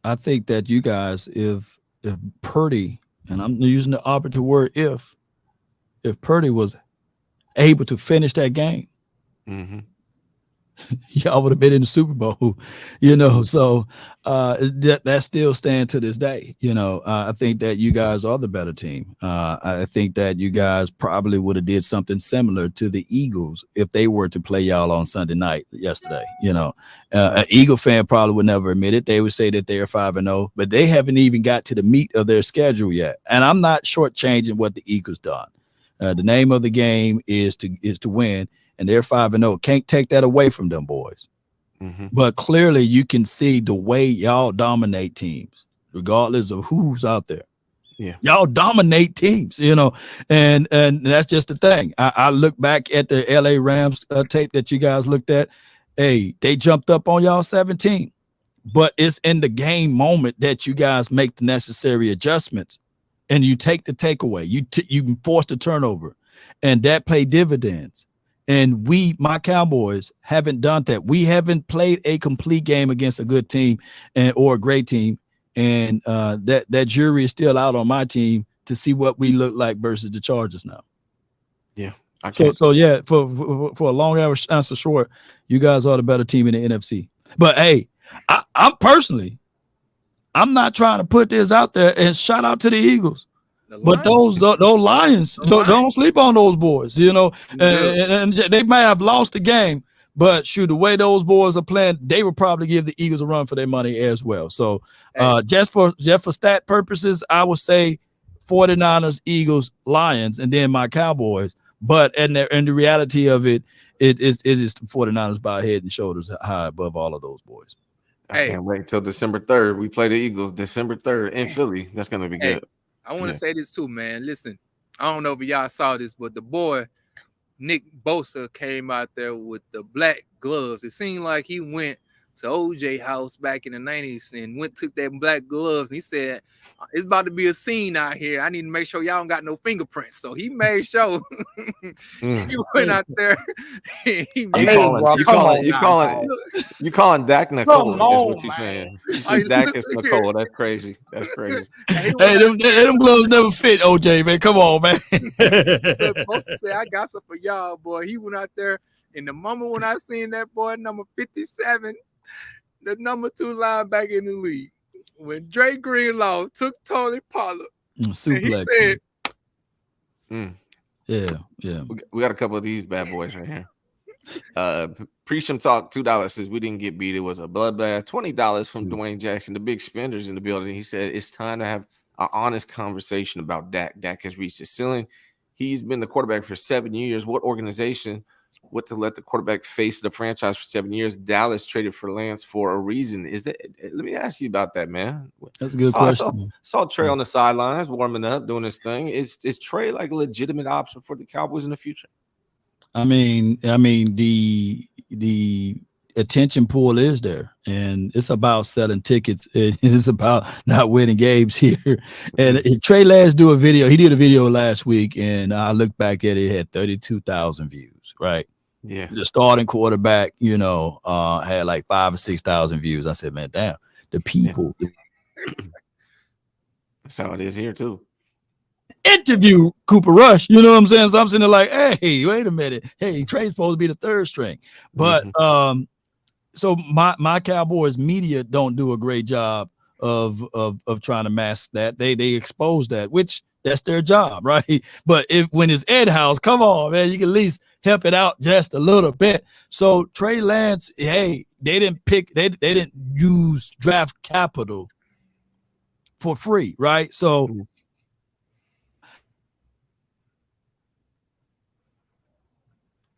B: I think that you guys, if Purdy, and I'm using the operative word, if Purdy was able to finish that game, y'all would have been in the Super Bowl, so that still stands to this day. I think that you guys are the better team. I think that you guys probably would have did something similar to the Eagles if they were to play y'all on Sunday night yesterday. An Eagle fan probably would never admit it. They would say that they are 5-0, but they haven't even got to the meat of their schedule yet. And I'm not shortchanging what the Eagles done. The name of the game is to win, and they're 5-0. Can't take that away from them boys. Mm-hmm. But clearly, you can see the way y'all dominate teams, regardless of who's out there.
A: Yeah,
B: y'all dominate teams, and that's just the thing. I look back at the LA Rams tape that you guys looked at. Hey, they jumped up on y'all 17, but it's in the game moment that you guys make the necessary adjustments, and you take the takeaway. You force the turnover, and that play dividends. And my Cowboys haven't done that. We haven't played a complete game against a good team or a great team. And that jury is still out on my team to see what we look like versus the Chargers now.
A: Yeah.
B: So yeah, for a long answer short, you guys are the better team in the NFC. But hey, I'm not trying to put this out there, and shout out to the Eagles. But those Lions, don't sleep on those boys, and they might have lost the game, but shoot, the way those boys are playing, they would probably give the Eagles a run for their money as well. So just for stat purposes, I would say 49ers, Eagles, Lions, and then my Cowboys. But in the reality of it is the 49ers by head and shoulders high above all of those boys.
A: I can't wait till December 3rd. We play the Eagles December 3rd in Philly. That's going to be good.
D: I want to say this too, man. Listen, I don't know if y'all saw this, but the boy Nick Bosa came out there with the black gloves. It seemed like he went to OJ house back in the 90s and took that black gloves. And he said, it's about to be a scene out here. I need to make sure y'all don't got no fingerprints. So he made sure he went out there. You
A: calling Dak Nicole is what you're saying. You say Dak is Nicole. That's crazy. That's crazy.
B: Hey, them gloves never fit, OJ, man. Come on, man.
D: Bosa said, I got some for y'all, boy. He went out there. And the moment when I seen that boy, number 57, the number 2 linebacker in the league, when Dre Greenlaw took Tony Pollard,
B: suplex,
D: he
B: said, "Yeah,
A: we got a couple of these bad boys right here." Preacham Talk $2 says we didn't get beat. It was a bloodbath. $20 from Dwayne Jackson, the big spenders in the building. He said it's time to have an honest conversation about Dak. Dak has reached his ceiling. He's been the quarterback for 7 years. What organization? What to let the quarterback face the franchise for 7 years? Dallas traded for Lance for a reason. Let me ask you about that, man.
B: That's a good question.
A: Saw Trey on the sidelines warming up, doing his thing. Is Trey like a legitimate option for the Cowboys in the future?
B: I mean, the attention pool is there, and it's about selling tickets. It's about not winning games here. And Trey Lance do a video. He did a video last week, and I looked back at it. It had 32,000 views. Right.
A: Yeah.
B: The starting quarterback, had like 5,000 or 6,000 views. I said, man, damn, the people.
A: Yeah. That's how it is here too.
B: Interview Cooper Rush, you know what I'm saying? So I'm sitting there like, hey, wait a minute. Hey, Trey's supposed to be the third string. But so my Cowboys media don't do a great job of trying to mask that. They expose that, which that's their job, right? But when it's Ed House, come on, man, you can at least help it out just a little bit. So Trey Lance, hey, they didn't use draft capital for free, right? So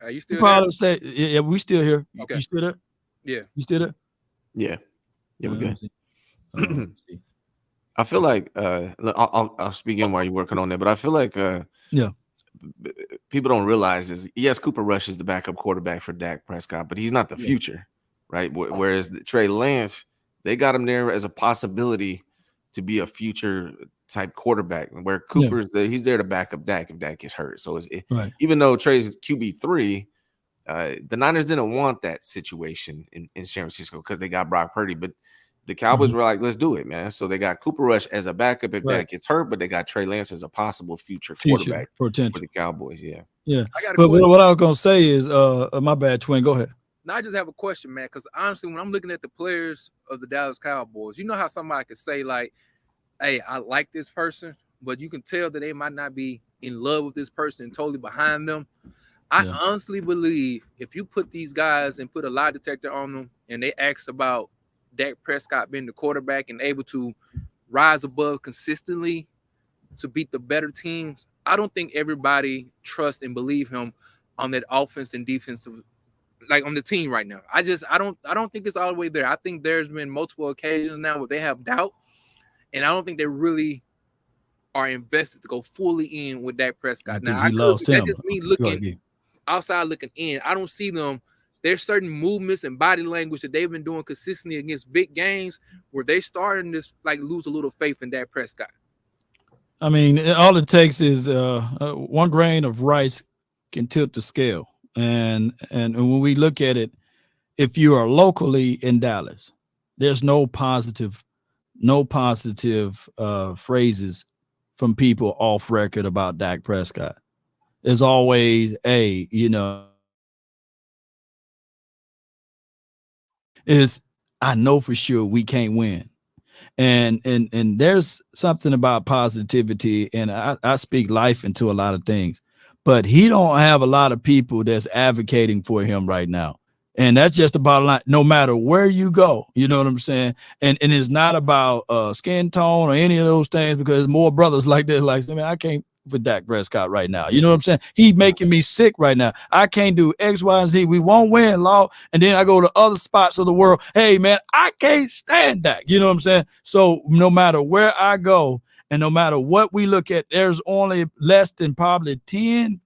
D: are you still
B: probably
D: there?
B: say, yeah, we still here.
D: Okay.
B: You still there?
D: Yeah.
B: You still there?
A: Yeah, we're good.
B: See.
A: I feel like I'll speak in while you're working on that, but I feel like people don't realize is yes, Cooper Rush is the backup quarterback for Dak Prescott, but he's not the future, right? Whereas Trey Lance, they got him there as a possibility to be a future type quarterback, where Cooper's he's there to back up Dak if Dak gets hurt. So even though Trey's QB3, the Niners didn't want that situation in San Francisco because they got Brock Purdy, but the Cowboys were like, let's do it, man. So they got Cooper Rush as a backup if Dak gets hurt, but they got Trey Lance as a possible future quarterback for the Cowboys. Yeah.
B: But what I was going to say is, my bad, Twin, go ahead.
D: Now, I just have a question, man, because honestly, when I'm looking at the players of the Dallas Cowboys, you know how somebody could say, like, hey, I like this person, but you can tell that they might not be in love with this person totally behind them. I honestly believe if you put these guys and put a lie detector on them and they ask about Dak Prescott being the quarterback and able to rise above consistently to beat the better teams, I don't think everybody trust and believe him on that offense and defensive, like on the team right now. I don't think it's all the way there. I think there's been multiple occasions now where they have doubt, and I don't think they really are invested to go fully in with Dak Prescott.
B: Now he lost him.
D: That's just me looking outside, looking in. I don't see them. There's certain movements and body language that they've been doing consistently against big games where they starting to like lose a little faith in Dak Prescott.
B: I mean, all it takes is one grain of rice can tilt the scale. And when we look at it, if you are locally in Dallas, there's no positive phrases from people off record about Dak Prescott. There's always I know for sure we can't win. And there's something about positivity, and I speak life into a lot of things, but he don't have a lot of people that's advocating for him right now. And that's just about like, no matter where you go, you know what I'm saying? And it's not about skin tone or any of those things, because more brothers like this, like, man, I can't with Dak Prescott right now. You know what I'm saying? He's making me sick right now. I can't do X, Y, and Z. We won't win, Law. And then I go to other spots of the world. Hey, man, I can't stand Dak. You know what I'm saying? So no matter where I go and no matter what we look at, there's only less than probably 10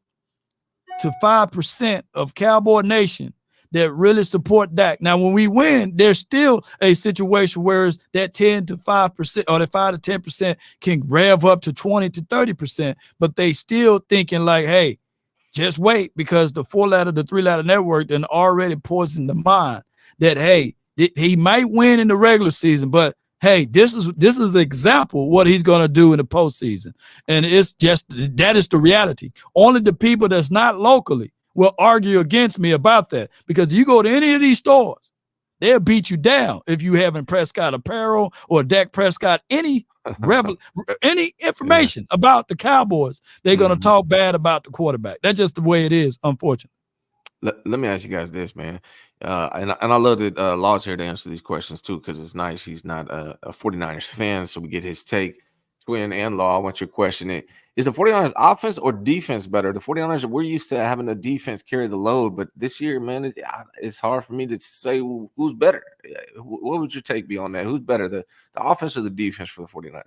B: to 5% of Cowboy Nation that really support Dak. Now, when we win, there's still a situation where that 10 to 5% or the 5 to 10% can rev up to 20 to 30%, but they still thinking like, hey, just wait, because the 3-letter network then already poisoned the mind that, hey, he might win in the regular season, but hey, this is an example of what he's going to do in the postseason. And it's just, that is the reality. Only the people that's not locally will argue against me about that, because you go to any of these stores, they'll beat you down if you haven't Prescott apparel or Dak Prescott any information about the Cowboys. They're going to talk bad about the quarterback. That's just the way it is, unfortunately.
A: Let me ask you guys this, man. And I love that Law's here to answer these questions too, because it's nice. He's not a 49ers fan, so we get his take. Twin and Law, I want your question. Is the 49ers offense or defense better? The 49ers, we're used to having a defense carry the load, but this year, man, it's hard for me to say who's better. What would your take be on that? Who's better, the offense or the defense for the 49ers?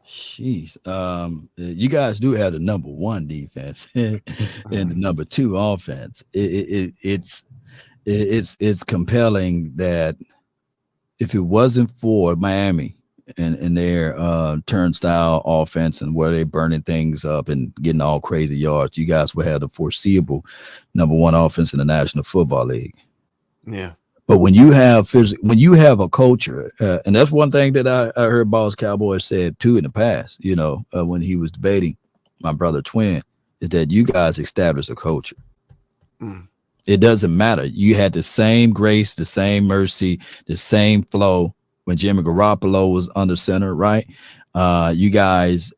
B: Jeez, you guys do have the number one defense and the number two offense. It's compelling that if it wasn't for Miami and their turnstile offense and where they're burning things up and getting all crazy yards, you guys would have the foreseeable number one offense in the National Football League.
A: Yeah.
B: But when you have a culture, and that's one thing that I heard Boss Cowboy said too in the past, when he was debating my brother Twin, is that you guys established a culture. It doesn't matter. You had the same grace, the same mercy, the same flow when Jimmy Garoppolo was under center, right? You guys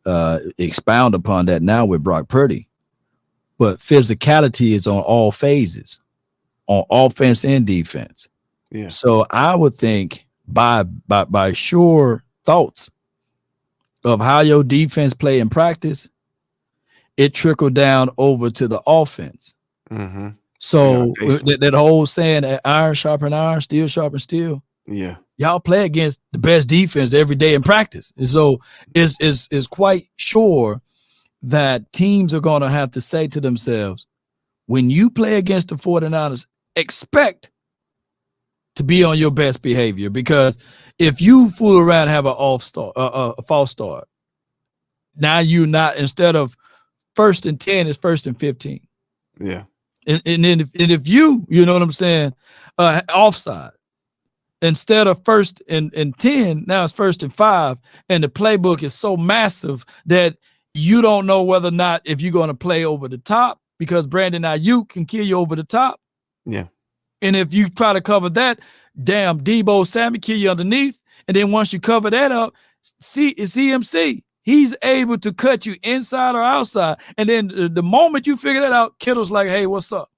B: expound upon that now with Brock Purdy. But physicality is on all phases, on offense and defense.
A: Yeah.
B: So I would think by sure thoughts of how your defense play in practice, it trickled down over to the offense.
A: Mm-hmm.
B: So that whole saying that iron sharpen iron, steel sharpen steel.
A: Yeah.
B: Y'all play against the best defense every day in practice. And so it's quite sure that teams are going to have to say to themselves, when you play against the 49ers, expect to be on your best behavior, because if you fool around and have a false start, now you're not, instead of 1st and 10, it's 1st and 15.
A: Yeah.
B: And then if you know what I'm saying, offside, instead of 1st and 10, now it's 1st and 5, and the playbook is so massive that you don't know whether or not if you're going to play over the top, because Brandon Ayuk can kill you over the top.
A: Yeah.
B: And if you try to cover that, damn Debo Samuel kill you underneath. And then once you cover that up, CMC, he's able to cut you inside or outside. And then the moment you figure that out, Kittle's like, hey, what's up?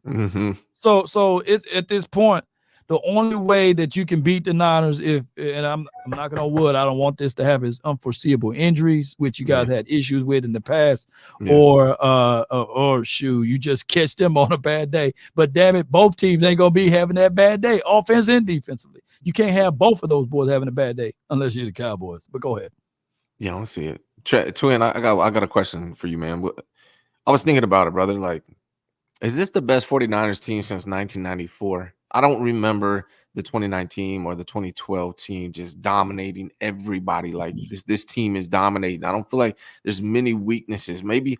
A: Mm-hmm.
B: So it's at this point, the only way that you can beat the Niners, and I'm knocking on wood, I don't want this to happen, is unforeseeable injuries, which you guys had issues with in the past, or shoot, you just catch them on a bad day. But damn it, both teams ain't gonna be having that bad day, offense and defensively. You can't have both of those boys having a bad day unless you're the Cowboys. But go ahead.
A: Yeah, I don't see it. Twin, I got a question for you, man. I was thinking about it, brother. Like, is this the best 49ers team since 1994? I don't remember the 2019 or the 2012 team just dominating everybody like this team is dominating. I don't feel like there's many weaknesses. Maybe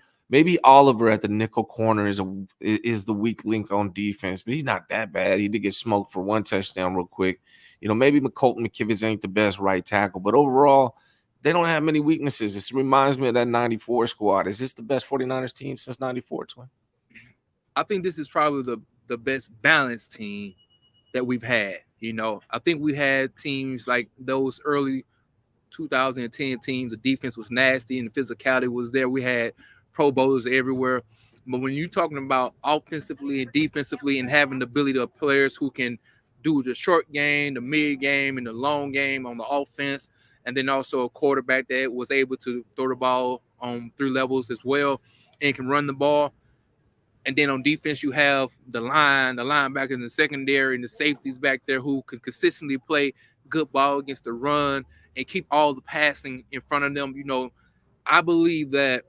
A: Oliver at the nickel corner is the weak link on defense, but he's not that bad. He did get smoked for one touchdown real quick. You know, maybe Colton McKivitz ain't the best right tackle, but overall, they don't have many weaknesses. This reminds me of that 94 squad. Is this the best 49ers team since 94, Twin?
D: I think this is probably the best balanced team that we've had. You know, I think we had teams like those early 2010 teams. The defense was nasty and the physicality was there. We had Pro Bowlers everywhere. But when you're talking about offensively and defensively and having the ability of players who can do the short game, the mid game, and the long game on the offense, and then also a quarterback that was able to throw the ball on 3 levels as well and can run the ball. And then on defense, you have the linebackers in the secondary and the safeties back there who can consistently play good ball against the run and keep all the passing in front of them. You know, I believe that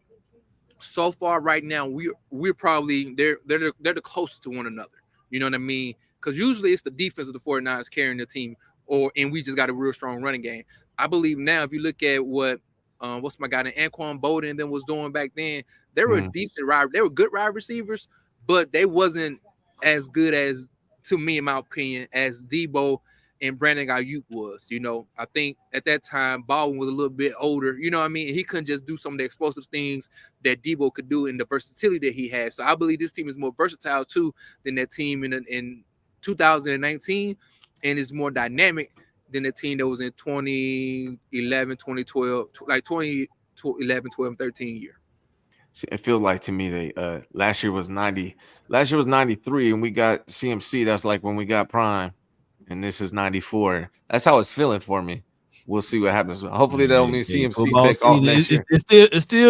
D: so far right now, we're probably they're the closest to one another. You know what I mean? Because usually it's the defense of the 49ers carrying the team, and we just got a real strong running game. I believe now, if you look at what's my guy named Anquan Bolden and then was doing back then, they were a decent ride. They were good wide receivers, but they wasn't as good as, to me, in my opinion, as Debo and Brandon Ayuk was. You know, I think at that time Baldwin was a little bit older. You know what I mean? And he couldn't just do some of the explosive things that Debo could do in the versatility that he had. So I believe this team is more versatile too than that team in 2019, and is more dynamic than the team that was in 2011, 2012, like 2011, 12, 13 year.
A: It feels like to me they last year was 90. Last year was 93, and we got CMC. That's like when we got Prime, and this is 94. That's how it's feeling for me. We'll see what happens. Hopefully, that don't mean CMC take off next year.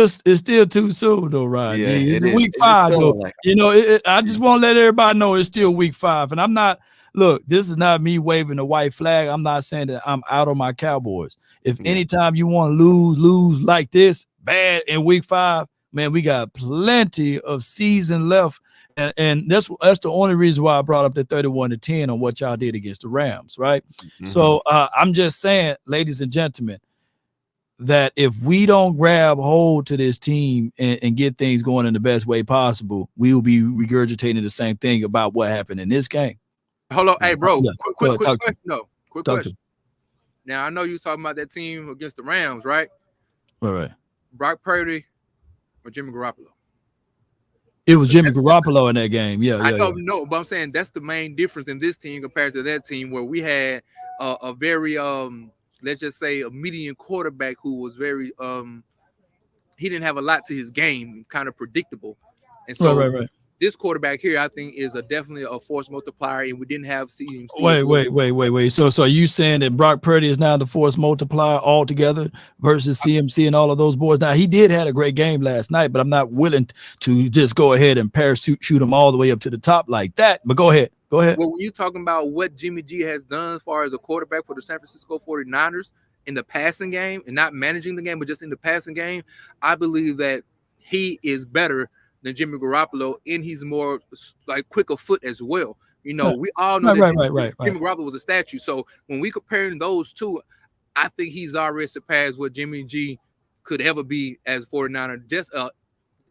B: It's still too soon though, right?
A: Yeah,
B: it's week 5 though. Like, you know, I just want to let everybody know it's still week 5, and I'm not. Look, this is not me waving a white flag. I'm not saying that I'm out on my Cowboys. If anytime you want to lose like this, bad in week 5, man, we got plenty of season left. And that's the only reason why I brought up the 31-10 on what y'all did against the Rams, right? So I'm just saying, ladies and gentlemen, that if we don't grab hold to this team and get things going in the best way possible, we will be regurgitating the same thing about what happened in this game.
D: Hold on, hey, bro. Quick question, though. Quick
B: Talk
D: question. Now, I know you talking about that team against the Rams, right?
B: All right.
D: Brock Purdy or Jimmy Garoppolo?
B: It was Jimmy Garoppolo in that game.
D: I don't know, but I'm saying that's the main difference in this team compared to that team where we had a very, let's just say, a median quarterback who was very, he didn't have a lot to his game, kind of predictable. And so
B: right.
D: This quarterback here, I think, is definitely a force multiplier, and we didn't have CMC.
B: Wait. So are you saying that Brock Purdy is now the force multiplier altogether versus CMC and all of those boys? Now, he did have a great game last night, but I'm not willing to just go ahead and shoot him all the way up to the top like that. But go ahead. Well,
D: when you're talking about what Jimmy G has done as far as a quarterback for the San Francisco 49ers in the passing game, and not managing the game, but just in the passing game, I believe that he is better than Jimmy Garoppolo, and he's more like quicker foot as well. You know, we all know that Jimmy Garoppolo was a statue. So when we comparing those two, I think he's already surpassed what Jimmy G could ever be as a 49er. Just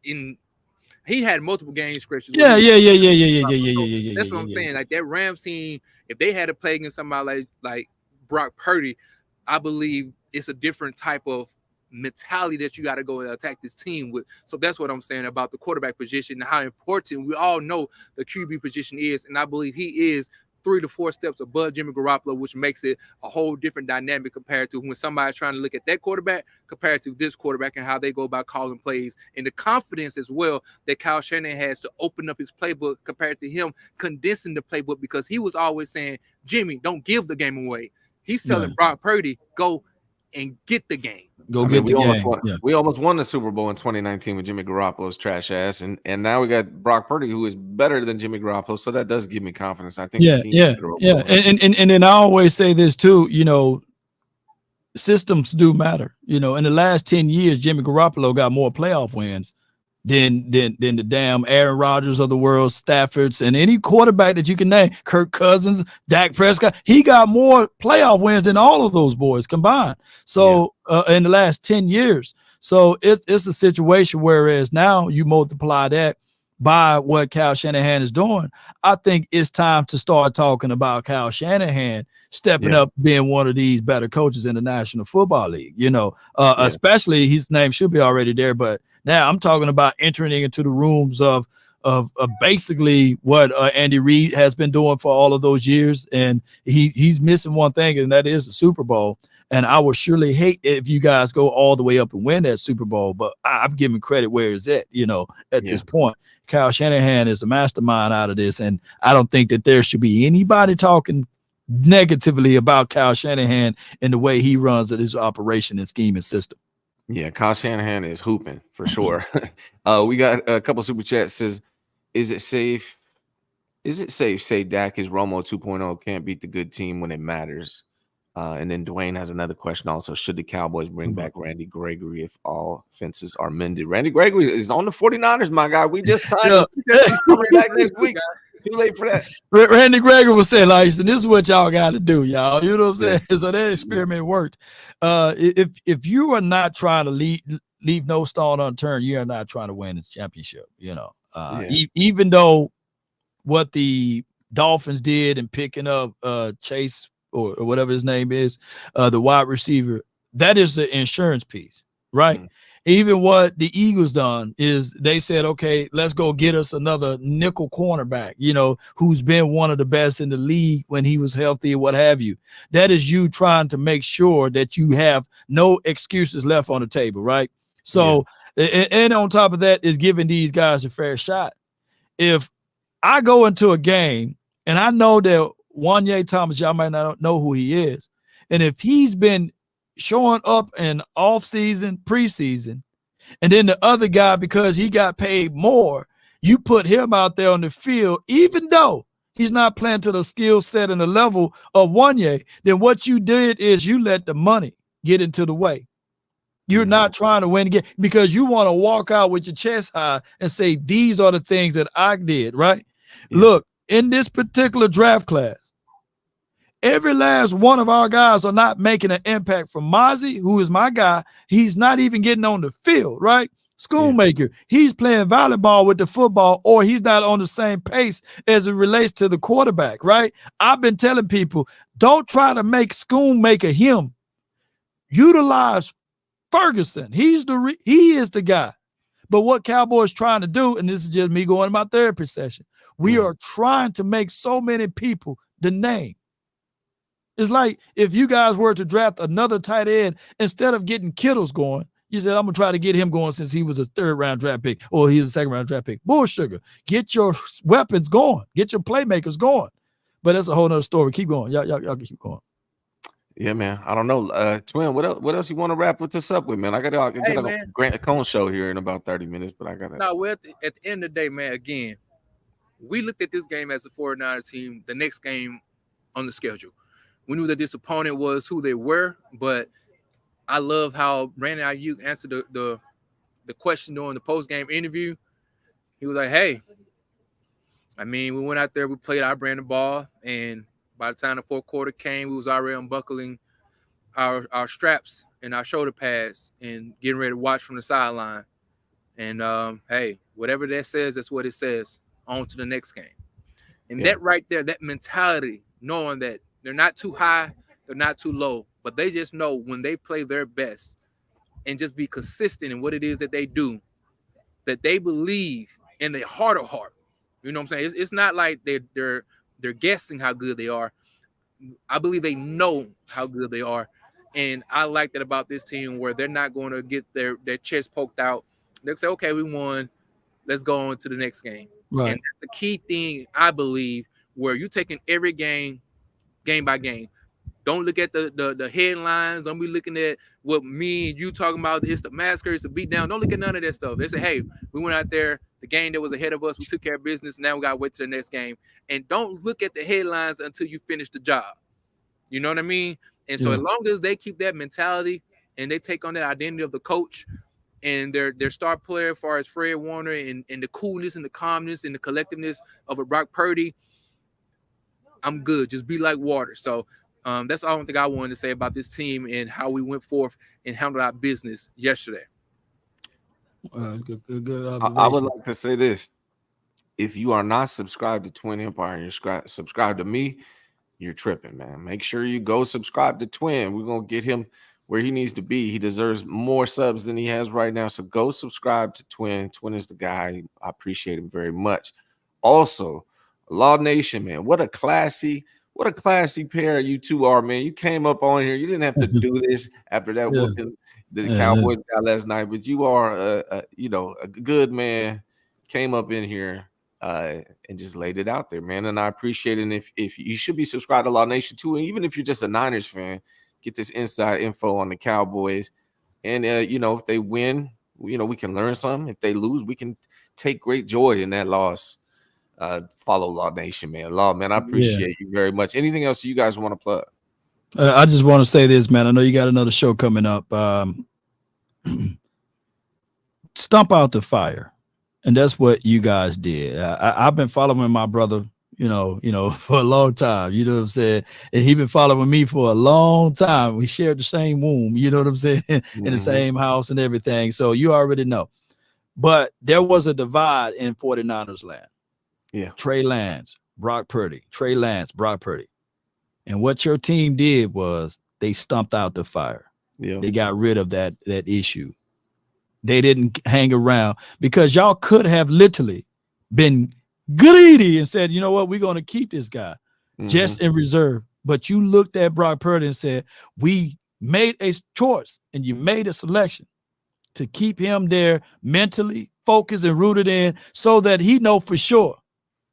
D: he had multiple game stretches.
B: Yeah.
D: That's what I'm saying. Like that Rams team, if they had to play against somebody like Brock Purdy, I believe it's a different type of mentality that you got to go and attack this team with. So that's what I'm saying about the quarterback position and how important we all know the QB position is, and I believe he is 3 to 4 steps above Jimmy Garoppolo, which makes it a whole different dynamic compared to when somebody's trying to look at that quarterback compared to this quarterback and how they go about calling plays and the confidence as well that Kyle Shanahan has to open up his playbook compared to him condensing the playbook, because he was always saying, Jimmy, don't give the game away. He's telling Brock Purdy, go and get the game.
A: We almost won the Super Bowl in 2019 with Jimmy Garoppolo's trash ass, and now we got Brock Purdy, who is better than Jimmy Garoppolo. So that does give me confidence. I think.
B: And then I always say this too. You know, systems do matter. You know, in the last 10 years, Jimmy Garoppolo got more playoff wins than the damn Aaron Rodgers of the world, Staffords, and any quarterback that you can name, Kirk Cousins, Dak Prescott. He got more playoff wins than all of those boys combined. So in the last 10 years. So it's a situation whereas now you multiply that by what Kyle Shanahan is doing. I think it's time to start talking about Kyle Shanahan stepping up, being one of these better coaches in the National Football League, you know, especially his name should be already there, but now I'm talking about entering into the rooms of basically what Andy Reid has been doing for all of those years, and he's missing one thing, and that is the Super Bowl. And I would surely hate if you guys go all the way up and win that Super Bowl, but I'm giving credit where it's at. You know, at this point, Kyle Shanahan is a mastermind out of this, and I don't think that there should be anybody talking negatively about Kyle Shanahan and the way he runs his operation and scheme and system.
A: Yeah, Kyle Shanahan is hooping for sure. We got a couple super chats. Says, is it safe? Say Dak is Romo 2.0, can't beat the good team when it matters. And then Dwayne has another question also. Should the Cowboys bring back Randy Gregory if all fences are mended? Randy Gregory is on the 49ers, my guy. We just signed him. He's coming back next week. Too late for that.
B: Randy Gregory was saying, like, so this is what y'all got to do, y'all. You know what I'm saying? So that experiment worked. If you are not trying to leave no stone unturned, you are not trying to win this championship. You know, even though what the Dolphins did in picking up Chase or whatever his name is, the wide receiver, that is the insurance piece, right? Mm-hmm. Even what the Eagles done is they said, okay, let's go get us another nickel cornerback, you know, who's been one of the best in the league when he was healthy and what have you. That is you trying to make sure that you have no excuses left on the table, right? So, and on top of that is giving these guys a fair shot. If I go into a game and I know that Wanye Thomas, y'all might not know who he is, and if he's been showing up in off-season, preseason, and then the other guy, because he got paid more, you put him out there on the field, even though he's not playing to the skill set and the level of Wanye, then what you did is you let the money get into the way. You're not trying to win again because you want to walk out with your chest high and say, these are the things that I did, right? Yeah. Look, in this particular draft class, every last one of our guys are not making an impact. From Mozzie, who is my guy, he's not even getting on the field, right? Schoonmaker, he's playing volleyball with the football, or he's not on the same pace as it relates to the quarterback, right? I've been telling people, don't try to make Schoonmaker him. Utilize Ferguson. He is the guy. But what Cowboys trying to do, and this is just me going to my therapy session, we are trying to make so many people the name. It's like if you guys were to draft another tight end, instead of getting Kittle's going, you said, I'm going to try to get him going since he was a third-round draft pick or he's a second-round draft pick. Bullsugar. Get your weapons going. Get your playmakers going. But that's a whole nother story. Keep going. Y'all keep going.
A: Yeah, man. I don't know. Twin, what else you want to wrap this up with, man? I got a Grant Cone show here in about 30 minutes, but I got to.
D: No, well, at the end of the day, man, again, we looked at this game as a 49er team, the next game on the schedule. We knew that this opponent was who they were, but I love how Brandon Ayuk answered the question during the post-game interview. He was like, hey, I mean, we went out there, we played our brand of ball, and by the time the fourth quarter came, we was already unbuckling our straps and our shoulder pads and getting ready to watch from the sideline. And, hey, whatever that says, that's what it says. On to the next game. And that right there, that mentality, knowing that they're not too high, they're not too low, but they just know when they play their best and just be consistent in what it is that they do, that they believe in their heart of heart. You know what I'm saying? It's not like they're they're guessing how good they are. I believe they know how good they are. And I like that about this team where they're not going to get their chest poked out. They'll say, okay, we won. Let's go on to the next game.
B: Right.
D: And that's the key thing, I believe, where you're taking every game by game. Don't look at the headlines. Don't be looking at what me and you talking about. It's the massacre. It's the beatdown. Don't look at none of that stuff. They say, hey, we went out there. The game that was ahead of us, we took care of business. Now we got to wait to the next game. And don't look at the headlines until you finish the job. You know what I mean? And so as long as they keep that mentality and they take on that identity of the coach and their star player as far as Fred Warner and the coolness and the calmness and the collectiveness of a Brock Purdy, I'm good. Just be like water. So that's all I think I wanted to say about this team and how we went forth and handled our business yesterday.
B: Good
A: I would like to say this. If you are not subscribed to Twin Empire and you're subscribed to me, you're tripping, man. Make sure you go subscribe to Twin. We're going to get him where he needs to be. He deserves more subs than he has right now. So go subscribe to Twin. Twin is the guy. I appreciate him very much. Also, Law Nation, man, what a classy pair you two are, man. You came up on here. You didn't have to do this after that whooping the Cowboys got last night, but you are a good man. Came up in here and just laid it out there, man. And I appreciate it. And if you should be subscribed to Law Nation too, and even if you're just a Niners fan, get this inside info on the Cowboys. And if they win, we can learn something. If they lose, we can take great joy in that loss. Follow Law Nation, man. Law, man, I appreciate you very much. Anything else you guys want to plug?
B: I just want to say this, man. I know you got another show coming up. Stomp out the fire. And that's what you guys did. I've been following my brother, for a long time. You know what I'm saying? And he been following me for a long time. We shared the same womb, you know what I'm saying? In the same house and everything. So you already know. But there was a divide in 49ers land.
A: Yeah.
B: Trey Lance, Brock Purdy. Trey Lance, Brock Purdy. And what your team did was they stumped out the fire.
A: Yeah.
B: They got rid of that issue. They didn't hang around because y'all could have literally been greedy and said, you know what, we're going to keep this guy just in reserve. But you looked at Brock Purdy and said, we made a choice and you made a selection to keep him there mentally focused and rooted in so that he know for sure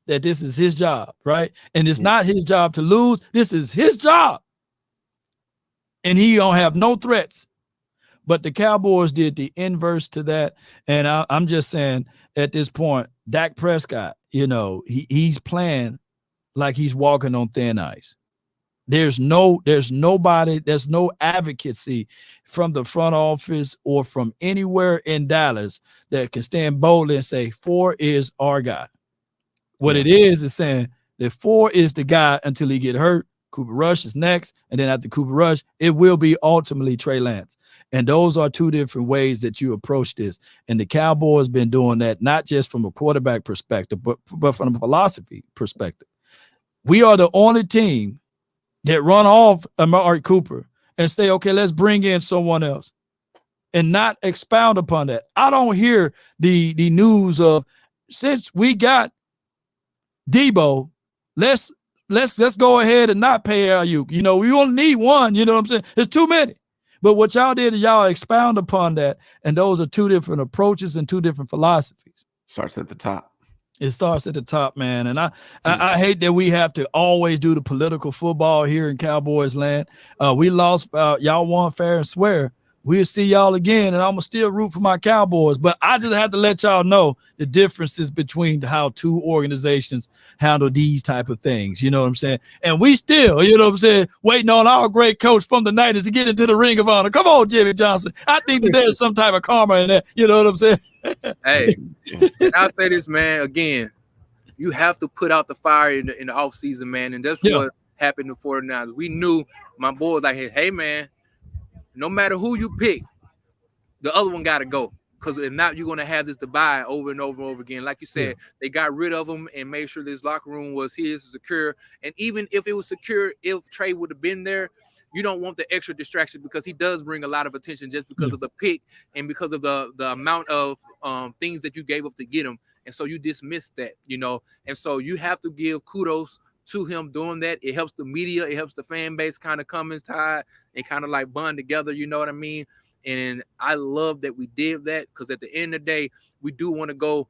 B: that this is his job, right? And it's not his job to lose. This is his job. And he don't have no threats. But the Cowboys did the inverse to that. And I'm just saying at this point, Dak Prescott, he's playing like he's walking on thin ice. There's no advocacy from the front office or from anywhere in Dallas that can stand boldly and say 4 is our guy. What it is saying that 4 is the guy until he get hurt. Cooper Rush is next. And then after Cooper Rush, it will be ultimately Trey Lance. And those are two different ways that you approach this. And the Cowboys been doing that, not just from a quarterback perspective, but from a philosophy perspective. We are the only team that run off Amari Cooper and say, okay, let's bring in someone else and not expound upon that. I don't hear the news of, since we got Debo, let's go ahead and not pay Ayuk. We only need one. You know what I'm saying? There's too many. But what y'all did is y'all expound upon that. And those are two different approaches and two different philosophies.
A: Starts at the top.
B: It starts at the top, man. And I hate that we have to always do the political football here in Cowboys land. We lost. Y'all won fair and square. We'll see y'all again, and I'm going to still root for my Cowboys. But I just have to let y'all know the differences between how two organizations handle these type of things. You know what I'm saying? And we still, waiting on our great coach from the 90s to get into the Ring of Honor. Come on, Jimmy Johnson. I think that there's some type of karma in that. You know what I'm saying?
D: Hey, and I'll say this, man, again, you have to put out the fire in the offseason, man. And that's what happened to 49ers. We knew my boy was like, hey, man, no matter who you pick, the other one got to go. Because if not, you're going to have this divide over and over and over again. Like you said, they got rid of him and made sure this locker room was his, secure. And even if it was secure, if Trey would have been there, you don't want the extra distraction because he does bring a lot of attention just because of the pick and because of the amount of things that you gave up to get him. And so you dismiss that, And so you have to give kudos to him doing that. It helps the media, it helps the fan base kind of come inside and kind of like bond together, you know what I mean? And I love that we did that, because at the end of the day, we do want to go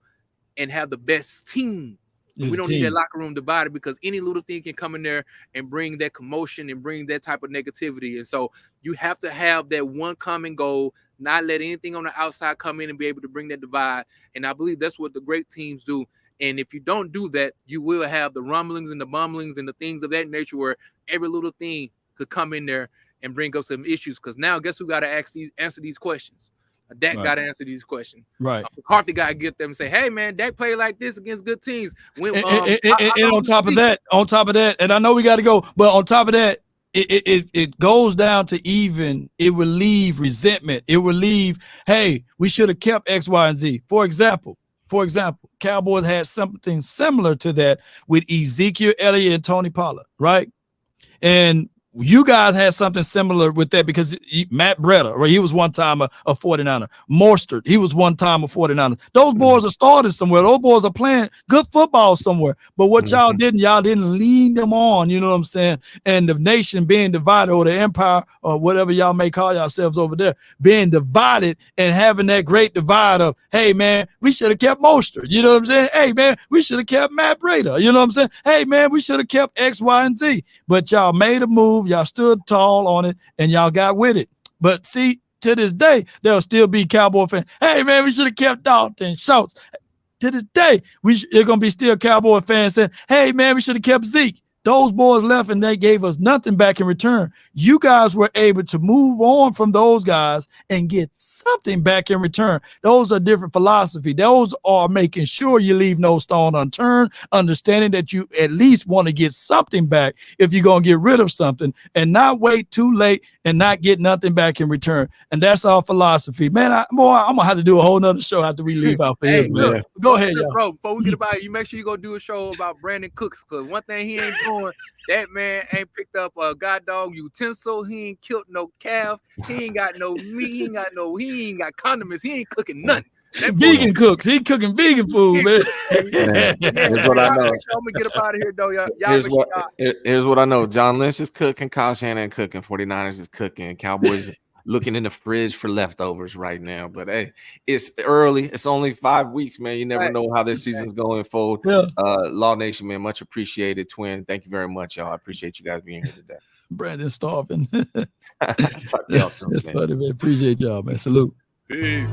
D: and have the best team. We don't need that locker room divided, because any little thing can come in there and bring that commotion and bring that type of negativity. And so you have to have that one common goal, not let anything on the outside come in and be able to bring that divide. And I believe that's what the great teams do. And if you don't do that, you will have the rumblings and the bumblings and the things of that nature, where every little thing could come in there and bring up some issues. Because now, guess who got to answer these questions? Dak got to answer these questions.
B: Right.
D: McCarthy got to get them and say, "Hey, man, Dak played like this against good teams."
B: And on top of that, and I know we got to go, but on top of that, it goes down to even. It will leave resentment. It will leave, hey, we should have kept X, Y, and Z. For example, Cowboys had something similar to that with Ezekiel Elliott and Tony Pollard, right? And you guys had something similar with that, because Matt Breida, right? He was one time a 49er. Mostert, he was one time a 49er. Those boys are starting somewhere. Those boys are playing good football somewhere. But what y'all didn't lean them on, you know what I'm saying? And the nation being divided, or the empire, or whatever y'all may call yourselves over there, being divided and having that great divide of, hey, man, we should have kept Mostert. You know what I'm saying? Hey, man, we should have kept Matt Breida. You know what I'm saying? Hey, man, we should have kept X, Y, and Z. But y'all made a move. Y'all stood tall on it, and y'all got with it. But see, to this day, there'll still be Cowboy fans. Hey, man, we should have kept Dalton Schultz. To this day, they're going to be still Cowboy fans saying, hey, man, we should have kept Zeke. Those boys left, and they gave us nothing back in return. You guys were able to move on from those guys and get something back in return. Those are different philosophy. Those are making sure you leave no stone unturned, understanding that you at least want to get something back if you're going to get rid of something, and not wait too late and not get nothing back in return. And that's our philosophy. Man, I'm going to have to do a whole nother show after we leave out for
D: hey,
B: here, man. Go ahead, y'all.
D: Bro, before we get about it, you make sure you go do a show about Brandon Cooks, because one thing he ain't doing, that man ain't picked up a goddamn utensil. He ain't killed no calf. He ain't got no meat. He ain't got condiments. He ain't cooking nothing.
B: Vegan cooks. He cooking vegan food, man.
A: Here's what I know.
D: I'm gonna get up out of here, though.
A: Here's what I know. John Lynch is cooking. Kyle Shanahan cooking. 49ers is cooking. Cowboys looking in the fridge for leftovers right now. But hey, it's early. It's only 5 weeks, man. You never know how this season's going forward. Yeah. Law Nation, man, much appreciated. Twin, thank you very much, y'all. I appreciate you guys being here today.
B: Brandon starving.
A: Talk to y'all soon,
B: That's funny, man. Appreciate y'all, man. Salute.
D: Peace.